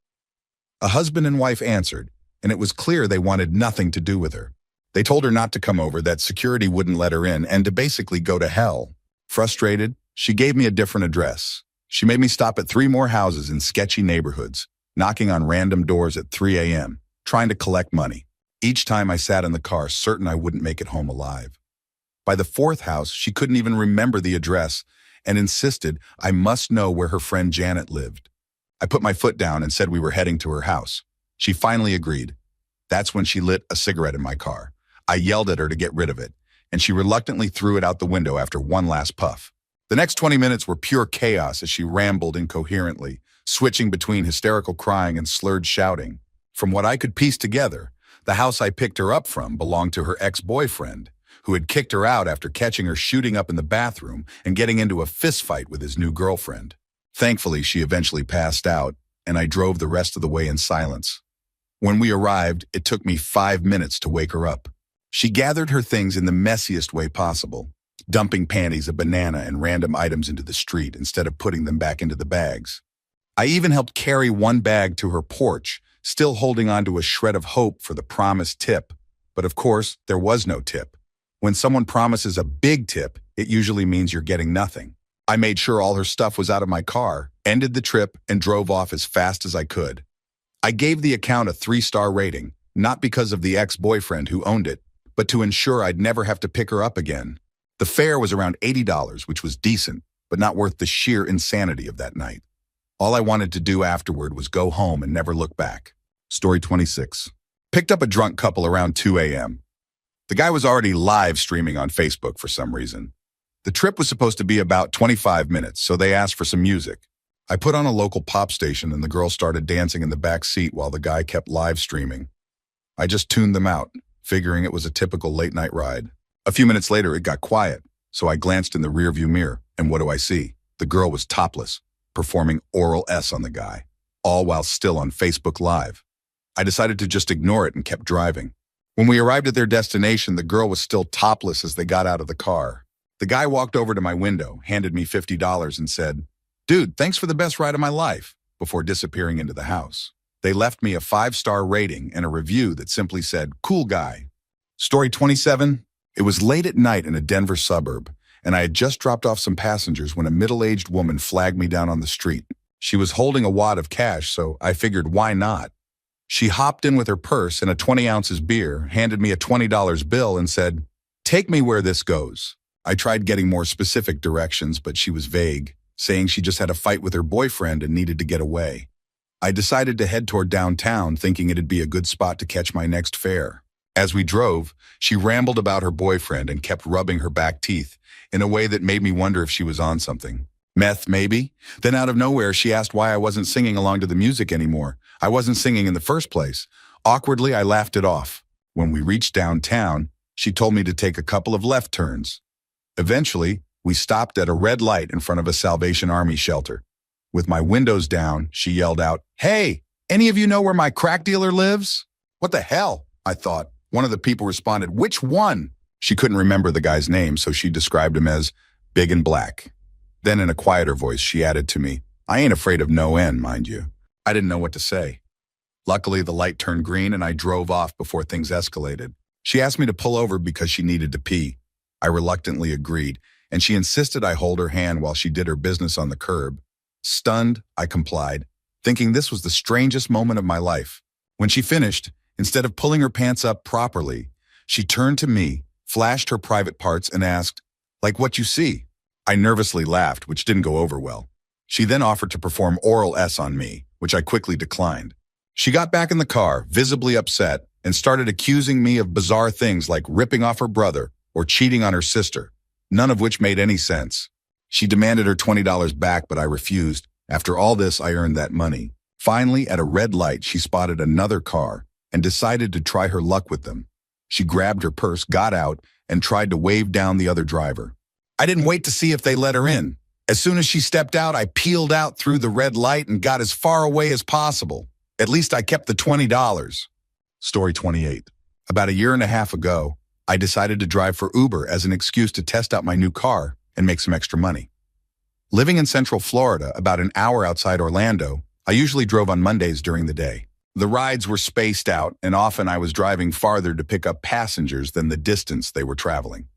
Speaker 1: A husband and wife answered, and it was clear they wanted nothing to do with her. They told her not to come over, that security wouldn't let her in, and to basically go to hell. Frustrated, she gave me a different address. She made me stop at 3 more houses in sketchy neighborhoods, knocking on random doors at 3 a.m., trying to collect money. Each time I sat in the car, certain I wouldn't make it home alive. By the 4th house, she couldn't even remember the address and insisted I must know where her friend Janet lived. I put my foot down and said we were heading to her house. She finally agreed. That's when she lit a cigarette in my car. I yelled at her to get rid of it, and she reluctantly threw it out the window after one last puff. The next 20 minutes were pure chaos as she rambled incoherently, switching between hysterical crying and slurred shouting. From what I could piece together, the house I picked her up from belonged to her ex-boyfriend, who had kicked her out after catching her shooting up in the bathroom and getting into a fistfight with his new girlfriend. Thankfully, she eventually passed out, and I drove the rest of the way in silence. When we arrived, it took me 5 minutes to wake her up. She gathered her things in the messiest way possible, dumping panties, a banana, and random items into the street instead of putting them back into the bags. I even helped carry one bag to her porch, still holding on to a shred of hope for the promised tip. But of course, there was no tip. When someone promises a big tip, it usually means you're getting nothing. I made sure all her stuff was out of my car, ended the trip, and drove off as fast as I could. I gave the account a 3-star rating, not because of the ex-boyfriend who owned it, but to ensure I'd never have to pick her up again. The fare was around $80, which was decent, but not worth the sheer insanity of that night. All I wanted to do afterward was go home and never look back. Story 26. Picked up a drunk couple around 2 a.m. The guy was already live streaming on Facebook for some reason. The trip was supposed to be about 25 minutes, so they asked for some music. I put on a local pop station and the girl started dancing in the back seat while the guy kept live streaming. I just tuned them out, figuring it was a typical late-night ride. A few minutes later, it got quiet, so I glanced in the rearview mirror, and what do I see? The girl was topless, performing oral S on the guy, all while still on Facebook Live. I decided to just ignore it and kept driving. When we arrived at their destination, the girl was still topless as they got out of the car. The guy walked over to my window, handed me $50, and said, "Dude, thanks for the best ride of my life," before disappearing into the house. They left me a 5-star rating and a review that simply said, "Cool guy." Story 27. It was late at night in a Denver suburb, and I had just dropped off some passengers when a middle-aged woman flagged me down on the street. She was holding a wad of cash, so I figured why not? She hopped in with her purse and a 20 ounces beer, handed me a $20 bill and said, "Take me where this goes." I tried getting more specific directions, but she was vague, saying she just had a fight with her boyfriend and needed to get away. I decided to head toward downtown, thinking it'd be a good spot to catch my next fare. As we drove, she rambled about her boyfriend and kept rubbing her back teeth in a way that made me wonder if she was on something. Meth, maybe? Then out of nowhere, she asked why I wasn't singing along to the music anymore. I wasn't singing in the first place. Awkwardly, I laughed it off. When we reached downtown, she told me to take a couple of left turns. Eventually, we stopped at a red light in front of a Salvation Army shelter. With my windows down, she yelled out, "Hey, any of you know where my crack dealer lives?" "What the hell?" I thought. One of the people responded, "Which one?" She couldn't remember the guy's name, so she described him as big and black. Then in a quieter voice, she added to me, "I ain't afraid of no end, mind you." I didn't know what to say. Luckily, the light turned green and I drove off before things escalated. She asked me to pull over because she needed to pee. I reluctantly agreed, and she insisted I hold her hand while she did her business on the curb. Stunned, I complied, thinking this was the strangest moment of my life. When she finished, instead of pulling her pants up properly, she turned to me, flashed her private parts, and asked, "Like what you see?" I nervously laughed, which didn't go over well. She then offered to perform oral S on me, which I quickly declined. She got back in the car, visibly upset, and started accusing me of bizarre things like ripping off her brother or cheating on her sister, none of which made any sense. She demanded her $20 back, but I refused. After all this, I earned that money. Finally, at a red light, she spotted another car and decided to try her luck with them. She grabbed her purse, got out, and tried to wave down the other driver. I didn't wait to see if they let her in. As soon as she stepped out, I peeled out through the red light and got as far away as possible. At least I kept the $20. Story 28. About a year and a half ago, I decided to drive for Uber as an excuse to test out my new car and make some extra money. Living in Central Florida, about an hour outside Orlando, I usually drove on Mondays during the day. The rides were spaced out, and often I was driving farther to pick up passengers than the distance they were traveling.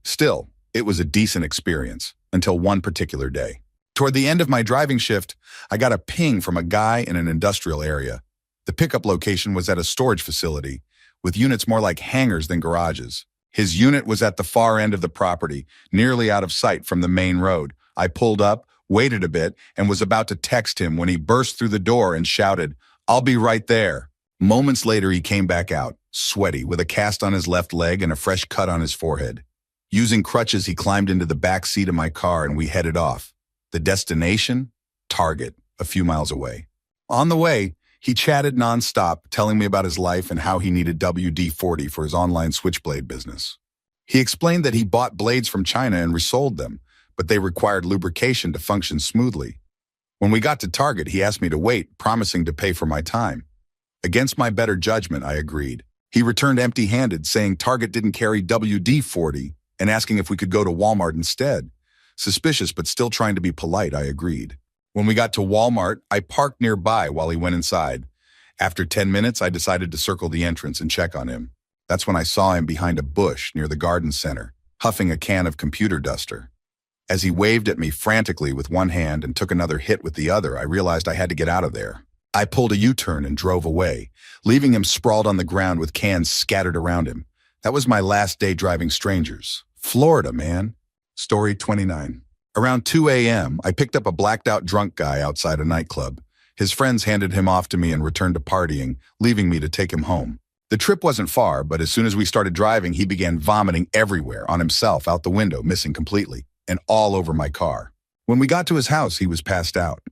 Speaker 1: Still, it was a decent experience, until one particular day. Toward the end of my driving shift, I got a ping from a guy in an industrial area. The pickup location was at a storage facility, with units more like hangars than garages. His unit was at the far end of the property, nearly out of sight from the main road. I pulled up, waited a bit, and was about to text him when he burst through the door and shouted, "I'll be right there." Moments later, he came back out, sweaty, with a cast on his left leg and a fresh cut on his forehead. Using crutches, he climbed into the back seat of my car and we headed off. The destination? Target, a few miles away. On the way, he chatted nonstop, telling me about his life and how he needed WD-40 for his online switchblade business. He explained that he bought blades from China and resold them, but they required lubrication to function smoothly. When we got to Target, he asked me to wait, promising to pay for my time. Against my better judgment, I agreed. He returned empty-handed, saying Target didn't carry WD-40 and asking if we could go to Walmart instead. Suspicious, but still trying to be polite, I agreed. When we got to Walmart, I parked nearby while he went inside. After 10 minutes, I decided to circle the entrance and check on him. That's when I saw him behind a bush near the garden center, huffing a can of computer duster. As he waved at me frantically with one hand and took another hit with the other, I realized I had to get out of there. I pulled a U-turn and drove away, leaving him sprawled on the ground with cans scattered around him. That was my last day driving strangers. Florida, man. Story 29. Around 2 a.m., I picked up a blacked-out drunk guy outside a nightclub. His friends handed him off to me and returned to partying, leaving me to take him home. The trip wasn't far, but as soon as we started driving, he began vomiting everywhere, on himself, out the window, missing completely, and all over my car. When we got to his house, he was passed out.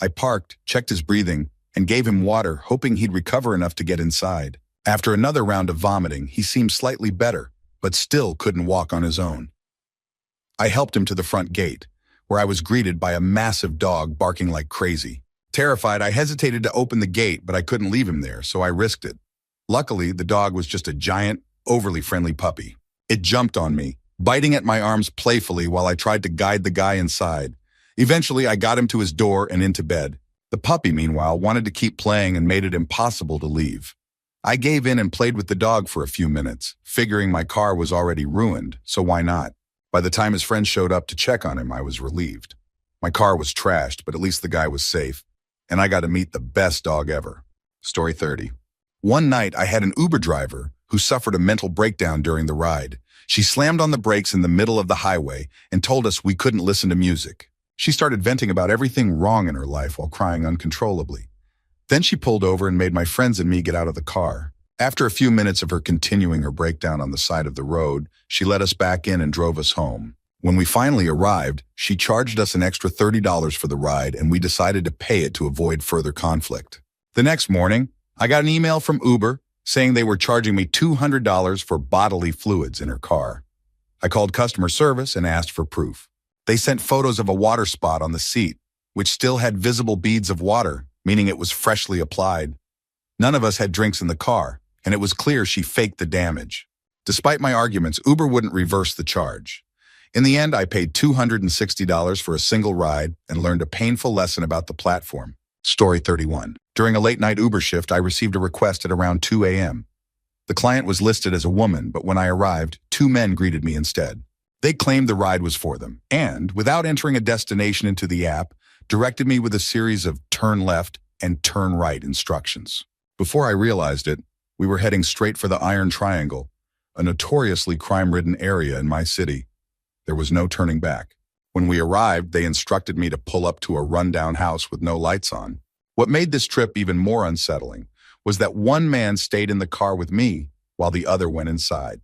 Speaker 1: I parked, checked his breathing, and gave him water, hoping he'd recover enough to get inside. After another round of vomiting, he seemed slightly better, but still couldn't walk on his own. I helped him to the front gate, where I was greeted by a massive dog barking like crazy. Terrified, I hesitated to open the gate, but I couldn't leave him there, so I risked it. Luckily, the dog was just a giant, overly friendly puppy. It jumped on me, biting at my arms playfully while I tried to guide the guy inside. Eventually, I got him to his door and into bed. The puppy, meanwhile, wanted to keep playing and made it impossible to leave. I gave in and played with the dog for a few minutes, figuring my car was already ruined, so why not? By the time his friends showed up to check on him, I was relieved. My car was trashed, but at least the guy was safe, and I got to meet the best dog ever. Story 30. One night, I had an Uber driver who suffered a mental breakdown during the ride. She slammed on the brakes in the middle of the highway and told us we couldn't listen to music. She started venting about everything wrong in her life while crying uncontrollably. Then she pulled over and made my friends and me get out of the car. After a few minutes of her continuing her breakdown on the side of the road, she let us back in and drove us home. When we finally arrived, she charged us an extra $30 for the ride, and we decided to pay it to avoid further conflict. The next morning, I got an email from Uber saying they were charging me $200 for bodily fluids in her car. I called customer service and asked for proof. They sent photos of a water spot on the seat, which still had visible beads of water, meaning it was freshly applied. None of us had drinks in the car, and it was clear she faked the damage. Despite my arguments, Uber wouldn't reverse the charge. In the end, I paid $260 for a single ride and learned a painful lesson about the platform. Story 31. During a late-night Uber shift, I received a request at around 2 a.m. The client was listed as a woman, but when I arrived, 2 men greeted me instead. They claimed the ride was for them, and, without entering a destination into the app, directed me with a series of turn left and turn right instructions. Before I realized it, we were heading straight for the Iron Triangle, a notoriously crime-ridden area in my city. There was no turning back. When we arrived, they instructed me to pull up to a rundown house with no lights on. What made this trip even more unsettling was that one man stayed in the car with me while the other went inside,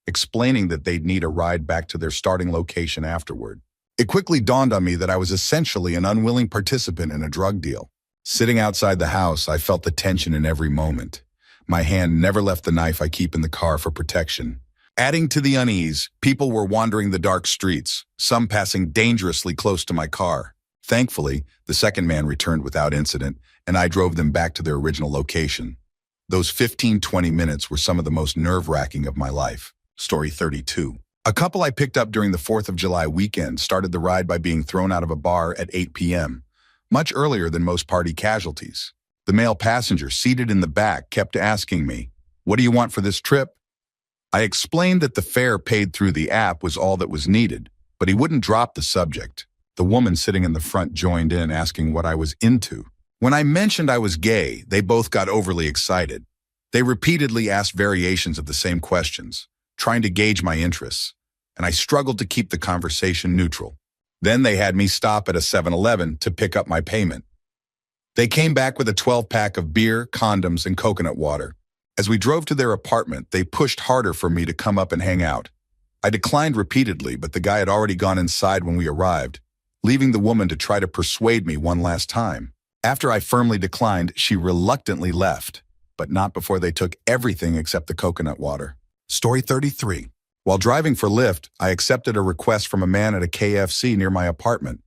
Speaker 1: explaining that they'd need a ride back to their starting location afterward. It quickly dawned on me that I was essentially an unwilling participant in a drug deal. Sitting outside the house, I felt the tension in every moment. My hand never left the knife I keep in the car for protection. Adding to the unease, people were wandering the dark streets, some passing dangerously close to my car. Thankfully, the second man returned without incident, and I drove them back to their original location. Those 15-20 minutes were some of the most nerve-wracking of my life. Story 32. A couple I picked up during the 4th of July weekend started the ride by being thrown out of a bar at 8 p.m., much earlier than most party casualties. The male passenger seated in the back kept asking me, "What do you want for this trip?" I explained that the fare paid through the app was all that was needed, but he wouldn't drop the subject. The woman sitting in the front joined in, asking what I was into. When I mentioned I was gay, they both got overly excited. They repeatedly asked variations of the same questions, trying to gauge my interests, and I struggled to keep the conversation neutral. Then they had me stop at a 7-Eleven to pick up my payment. They came back with a 12-pack of beer, condoms, and coconut water. As we drove to their apartment, they pushed harder for me to come up and hang out. I declined repeatedly, but the guy had already gone inside when we arrived, leaving the woman to try to persuade me one last time. After I firmly declined, she reluctantly left, but not before they took everything except the coconut water. Story 33. While driving for Lyft, I accepted a request from a man at a KFC near my apartment.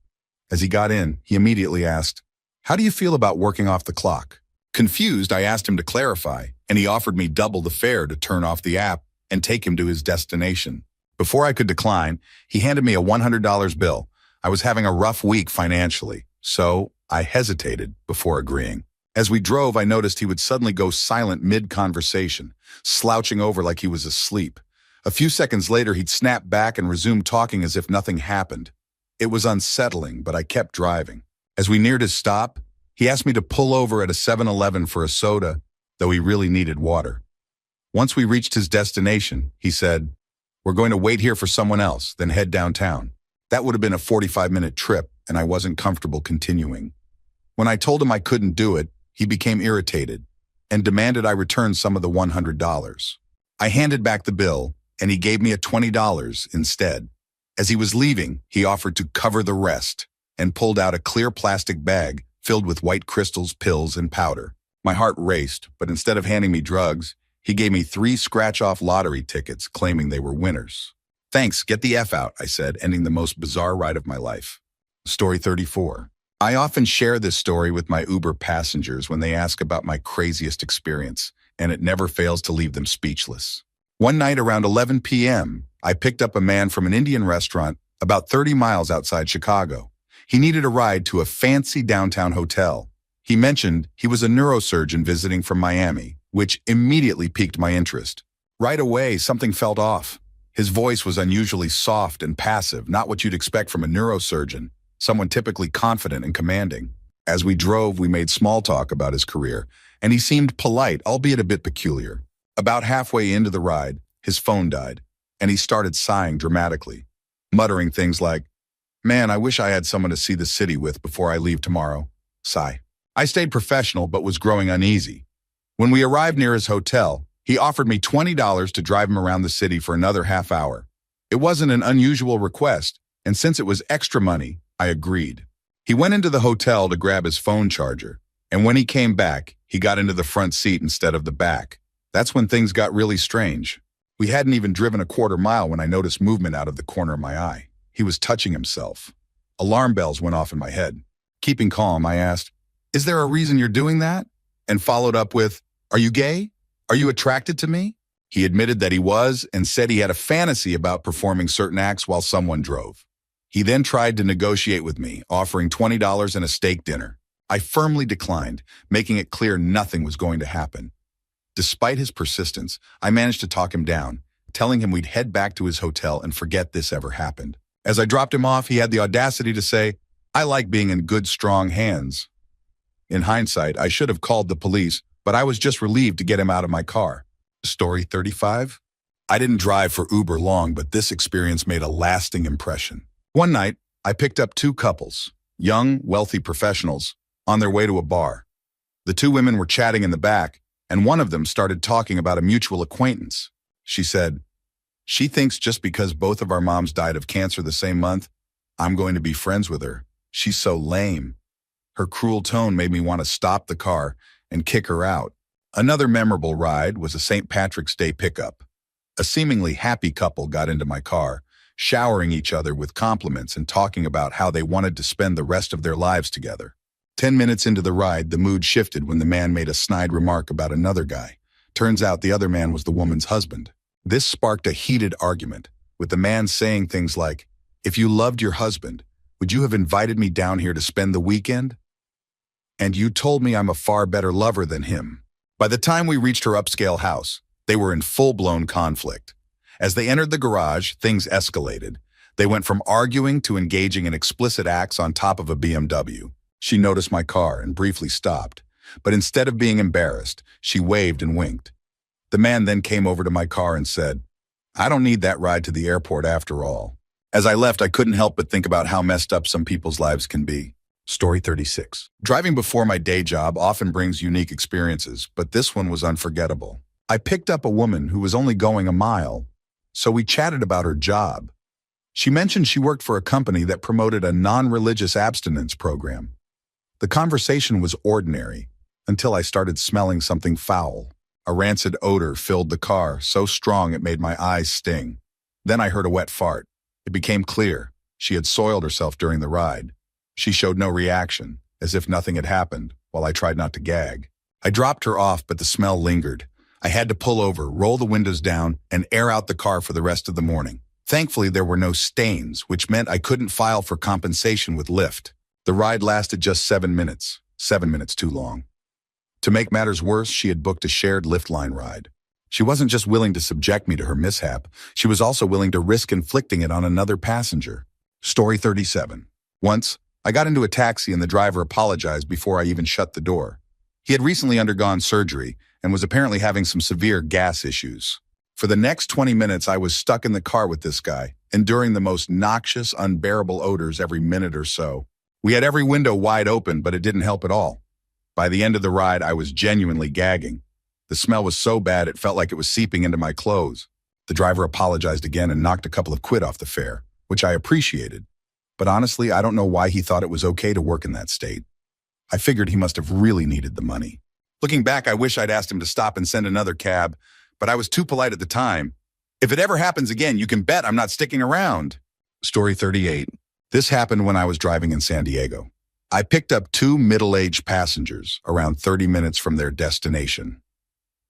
Speaker 1: As he got in, he immediately asked, "How do you feel about working off the clock?" Confused, I asked him to clarify, and he offered me double the fare to turn off the app and take him to his destination. Before I could decline, he handed me a $100 bill. I was having a rough week financially, so I hesitated before agreeing. As we drove, I noticed he would suddenly go silent mid-conversation, slouching over like he was asleep. A few seconds later, he'd snap back and resume talking as if nothing happened. It was unsettling, but I kept driving. As we neared his stop, he asked me to pull over at a 7-Eleven for a soda, though he really needed water. Once we reached his destination, he said, "We're going to wait here for someone else, then head downtown." That would have been a 45-minute trip, and I wasn't comfortable continuing. When I told him I couldn't do it, he became irritated and demanded I return some of the $100. I handed back the bill, and he gave me a $20 instead. As he was leaving, he offered to cover the rest and pulled out a clear plastic bag filled with white crystals, pills, and powder. My heart raced, but instead of handing me drugs, he gave me 3 scratch-off lottery tickets, claiming they were winners. "Thanks, get the F out," I said, ending the most bizarre ride of my life. Story 34. I often share this story with my Uber passengers when they ask about my craziest experience, and it never fails to leave them speechless. One night around 11 p.m., I picked up a man from an Indian restaurant about 30 miles outside Chicago. He needed a ride to a fancy downtown hotel. He mentioned he was a neurosurgeon visiting from Miami, which immediately piqued my interest. Right away, something felt off. His voice was unusually soft and passive, not what you'd expect from a neurosurgeon, someone typically confident and commanding. As we drove, we made small talk about his career, and he seemed polite, albeit a bit peculiar. About halfway into the ride, his phone died, and he started sighing dramatically, muttering things like, "Man, I wish I had someone to see the city with before I leave tomorrow." Sigh. I stayed professional but was growing uneasy. When we arrived near his hotel, he offered me $20 to drive him around the city for another half hour. It wasn't an unusual request, and since it was extra money, I agreed. He went into the hotel to grab his phone charger, and when he came back, he got into the front seat instead of the back. That's when things got really strange. We hadn't even driven a quarter mile when I noticed movement out of the corner of my eye. He was touching himself. Alarm bells went off in my head. Keeping calm, I asked, "Is there a reason you're doing that?" And followed up with, "Are you gay? Are you attracted to me?" He admitted that he was and said he had a fantasy about performing certain acts while someone drove. He then tried to negotiate with me, offering $20 and a steak dinner. I firmly declined, making it clear nothing was going to happen. Despite his persistence, I managed to talk him down, telling him we'd head back to his hotel and forget this ever happened. As I dropped him off, he had the audacity to say, "I like being in good, strong hands." In hindsight, I should have called the police, but I was just relieved to get him out of my car. Story 35. I didn't drive for Uber long, but this experience made a lasting impression. One night, I picked up 2 couples, young, wealthy professionals, on their way to a bar. The 2 women were chatting in the back, and one of them started talking about a mutual acquaintance. She said, "She thinks just because both of our moms died of cancer the same month, I'm going to be friends with her. She's so lame." Her cruel tone made me want to stop the car and kick her out. Another memorable ride was a St. Patrick's Day pickup. A seemingly happy couple got into my car, showering each other with compliments and talking about how they wanted to spend the rest of their lives together. 10 minutes into the ride, the mood shifted when the man made a snide remark about another guy. Turns out the other man was the woman's husband. This sparked a heated argument, with the man saying things like, "If you loved your husband, would you have invited me down here to spend the weekend? And you told me I'm a far better lover than him." By the time we reached her upscale house, they were in full-blown conflict. As they entered the garage, things escalated. They went from arguing to engaging in explicit acts on top of a BMW. She noticed my car and briefly stopped, but instead of being embarrassed, she waved and winked. The man then came over to my car and said, "I don't need that ride to the airport after all." As I left, I couldn't help but think about how messed up some people's lives can be. Story 36. Driving before my day job often brings unique experiences, but this one was unforgettable. I picked up a woman who was only going a mile, so we chatted about her job. She mentioned she worked for a company that promoted a non-religious abstinence program. The conversation was ordinary until I started smelling something foul. A rancid odor filled the car, so strong it made my eyes sting. Then I heard a wet fart. It became clear she had soiled herself during the ride. She showed no reaction, as if nothing had happened, while I tried not to gag. I dropped her off, but the smell lingered. I had to pull over, roll the windows down, and air out the car for the rest of the morning. Thankfully, there were no stains, which meant I couldn't file for compensation with Lyft. The ride lasted just 7 minutes. 7 minutes too long. To make matters worse, she had booked a shared Lyft line ride. She wasn't just willing to subject me to her mishap, she was also willing to risk inflicting it on another passenger. Story 37. Once, I got into a taxi and the driver apologized before I even shut the door. He had recently undergone surgery and was apparently having some severe gas issues. For the next 20 minutes, I was stuck in the car with this guy, enduring the most noxious, unbearable odors every minute or so. We had every window wide open, but it didn't help at all. By the end of the ride, I was genuinely gagging. The smell was so bad it felt like it was seeping into my clothes. The driver apologized again and knocked a couple of quid off the fare, which I appreciated. But honestly, I don't know why he thought it was okay to work in that state. I figured he must have really needed the money. Looking back, I wish I'd asked him to stop and send another cab, but I was too polite at the time. If it ever happens again, you can bet I'm not sticking around. Story 38. This happened when I was driving in San Diego. I picked up two middle-aged passengers around 30 minutes from their destination.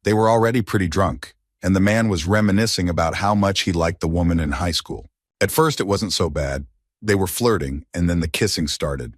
Speaker 1: They were already pretty drunk, and the man was reminiscing about how much he liked the woman in high school. At first, it wasn't so bad. They were flirting, and then the kissing started.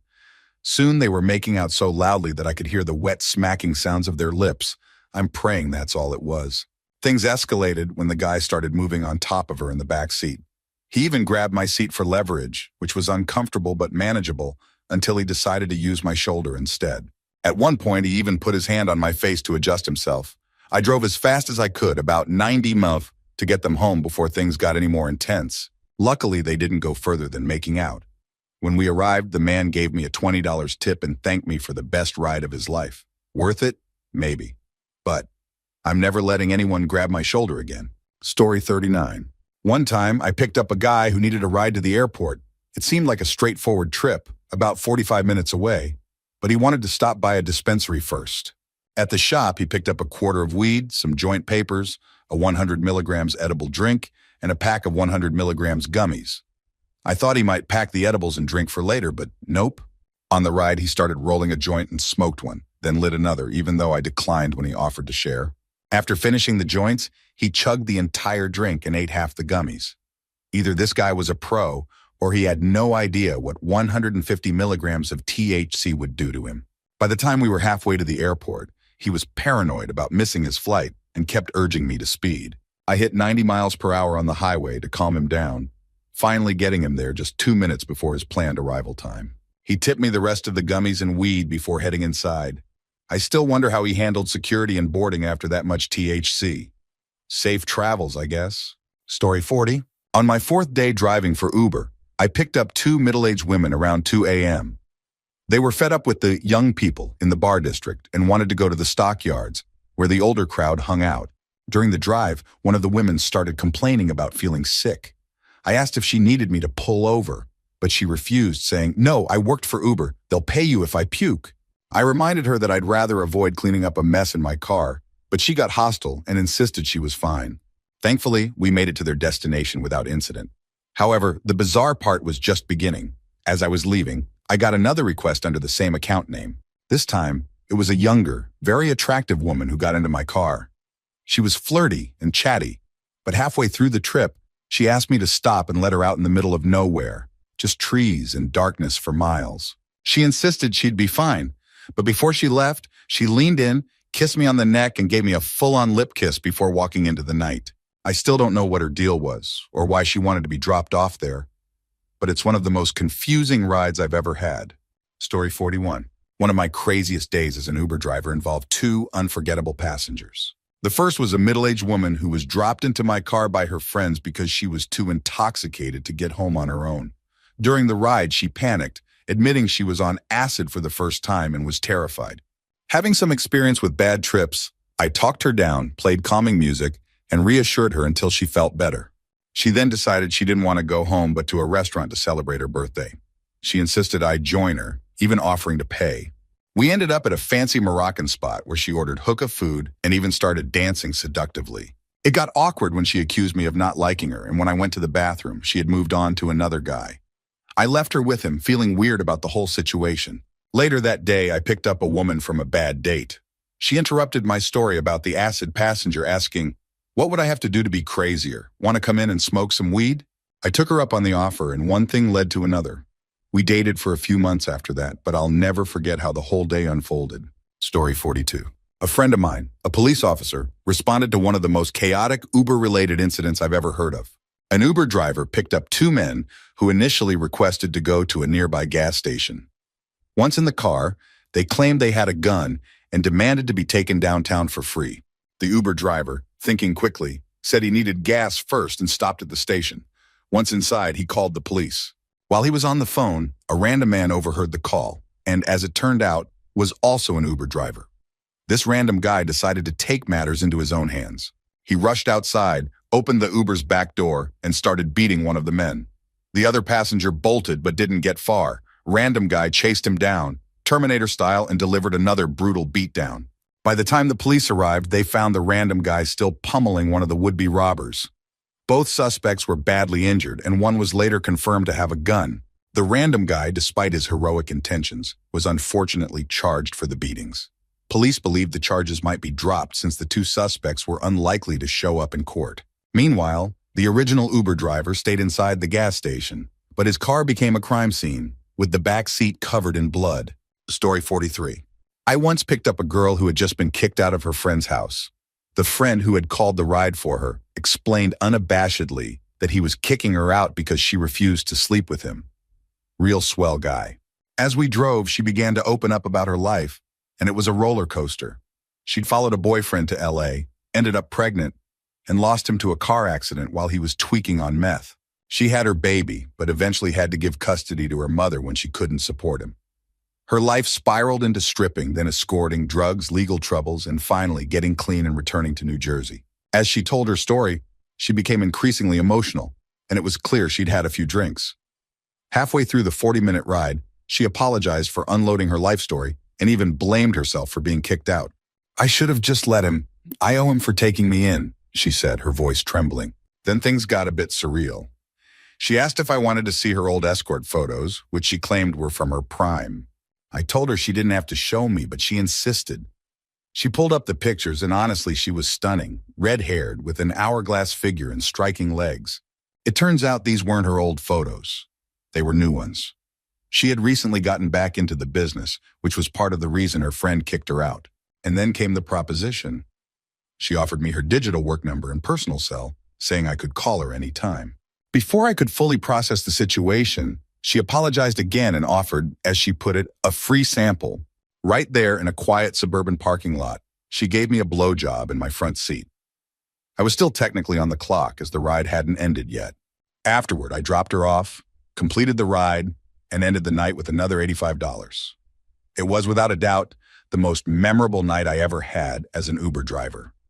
Speaker 1: Soon they were making out so loudly that I could hear the wet smacking sounds of their lips. I'm praying that's all it was. Things escalated when the guy started moving on top of her in the back seat. He even grabbed my seat for leverage, which was uncomfortable but manageable, until he decided to use my shoulder instead. At one point, he even put his hand on my face to adjust himself. I drove as fast as I could, about 90 miles, to get them home before things got any more intense. Luckily, they didn't go further than making out. When we arrived, the man gave me a $20 tip and thanked me for the best ride of his life. Worth it? Maybe. But I'm never letting anyone grab my shoulder again. Story 39. One time, I picked up a guy who needed a ride to the airport. It seemed like a straightforward trip, about 45 minutes away, but he wanted to stop by a dispensary first. At the shop, he picked up a quarter of weed, some joint papers, a 100 milligrams edible drink, and a pack of 100 milligrams gummies. I thought he might pack the edibles and drink for later, but nope. On the ride, he started rolling a joint and smoked one, then lit another, even though I declined when he offered to share. After finishing the joints, he chugged the entire drink and ate half the gummies. Either this guy was a pro, or he had no idea what 150 milligrams of THC would do to him. By the time we were halfway to the airport, he was paranoid about missing his flight and kept urging me to speed. I hit 90 miles per hour on the highway to calm him down, finally getting him there just 2 minutes before his planned arrival time. He tipped me the rest of the gummies and weed before heading inside. I still wonder how he handled security and boarding after that much THC. Safe travels, I guess. Story 40. On my fourth day driving for Uber, I picked up two middle-aged women around 2 a.m. They were fed up with the young people in the bar district and wanted to go to the stockyards, where the older crowd hung out. During the drive, one of the women started complaining about feeling sick. I asked if she needed me to pull over, but she refused, saying, "No, I worked for Uber. They'll pay you if I puke." I reminded her that I'd rather avoid cleaning up a mess in my car, but she got hostile and insisted she was fine. Thankfully, we made it to their destination without incident. However, the bizarre part was just beginning. As I was leaving, I got another request under the same account name. This time, it was a younger, very attractive woman who got into my car. She was flirty and chatty, but halfway through the trip, she asked me to stop and let her out in the middle of nowhere, just trees and darkness for miles. She insisted she'd be fine, but before she left, she leaned in, kissed me on the neck, and gave me a full-on lip kiss before walking into the night. I still don't know what her deal was or why she wanted to be dropped off there, but it's one of the most confusing rides I've ever had. Story 41. One of my craziest days as an Uber driver involved two unforgettable passengers. The first was a middle-aged woman who was dropped into my car by her friends because she was too intoxicated to get home on her own. During the ride, she panicked, admitting she was on acid for the first time and was terrified. Having some experience with bad trips, I talked her down, played calming music, and reassured her until she felt better. She then decided she didn't want to go home but to a restaurant to celebrate her birthday. She insisted I join her, even offering to pay. We ended up at a fancy Moroccan spot where she ordered hookah food and even started dancing seductively. It got awkward when she accused me of not liking her, and when I went to the bathroom, she had moved on to another guy. I left her with him, feeling weird about the whole situation. Later that day, I picked up a woman from a bad date. She interrupted my story about the acid passenger, asking, "What would I have to do to be crazier? Want to come in and smoke some weed?" I took her up on the offer, and one thing led to another. We dated for a few months after that, but I'll never forget how the whole day unfolded. Story 42. A friend of mine, a police officer, responded to one of the most chaotic Uber-related incidents I've ever heard of. An Uber driver picked up two men who initially requested to go to a nearby gas station. Once in the car, they claimed they had a gun and demanded to be taken downtown for free. The Uber driver, thinking quickly, said he needed gas first and stopped at the station. Once inside, he called the police. While he was on the phone, a random man overheard the call, and as it turned out, was also an Uber driver. This random guy decided to take matters into his own hands. He rushed outside, opened the Uber's back door, and started beating one of the men. The other passenger bolted but didn't get far. Random guy chased him down, Terminator style, and delivered another brutal beatdown. By the time the police arrived, they found the random guy still pummeling one of the would-be robbers. Both suspects were badly injured, and one was later confirmed to have a gun. The random guy, despite his heroic intentions, was unfortunately charged for the beatings. Police believed the charges might be dropped since the two suspects were unlikely to show up in court. Meanwhile, the original Uber driver stayed inside the gas station, but his car became a crime scene, with the back seat covered in blood. Story 43. I once picked up a girl who had just been kicked out of her friend's house. The friend who had called the ride for her explained unabashedly that he was kicking her out because she refused to sleep with him. Real swell guy. As we drove, she began to open up about her life, and it was a roller coaster. She'd followed a boyfriend to LA, ended up pregnant, and lost him to a car accident while he was tweaking on meth. She had her baby, but eventually had to give custody to her mother when she couldn't support him. Her life spiraled into stripping, then escorting, drugs, legal troubles, and finally getting clean and returning to New Jersey. As she told her story, she became increasingly emotional, and it was clear she'd had a few drinks. Halfway through the 40-minute ride, she apologized for unloading her life story and even blamed herself for being kicked out. "I should have just let him. I owe him for taking me in," she said, her voice trembling. Then things got a bit surreal. She asked if I wanted to see her old escort photos, which she claimed were from her prime. I told her she didn't have to show me, but she insisted. She pulled up the pictures, and honestly, she was stunning, red-haired, with an hourglass figure and striking legs. It turns out these weren't her old photos. They were new ones. She had recently gotten back into the business, which was part of the reason her friend kicked her out. And then came the proposition. She offered me her digital work number and personal cell, saying I could call her any time. Before I could fully process the situation, she apologized again and offered, as she put it, a free sample. Right there in a quiet suburban parking lot, she gave me a blowjob in my front seat. I was still technically on the clock as the ride hadn't ended yet. Afterward, I dropped her off, completed the ride, and ended the night with another $85. It was, without a doubt, the most memorable night I ever had as an Uber driver.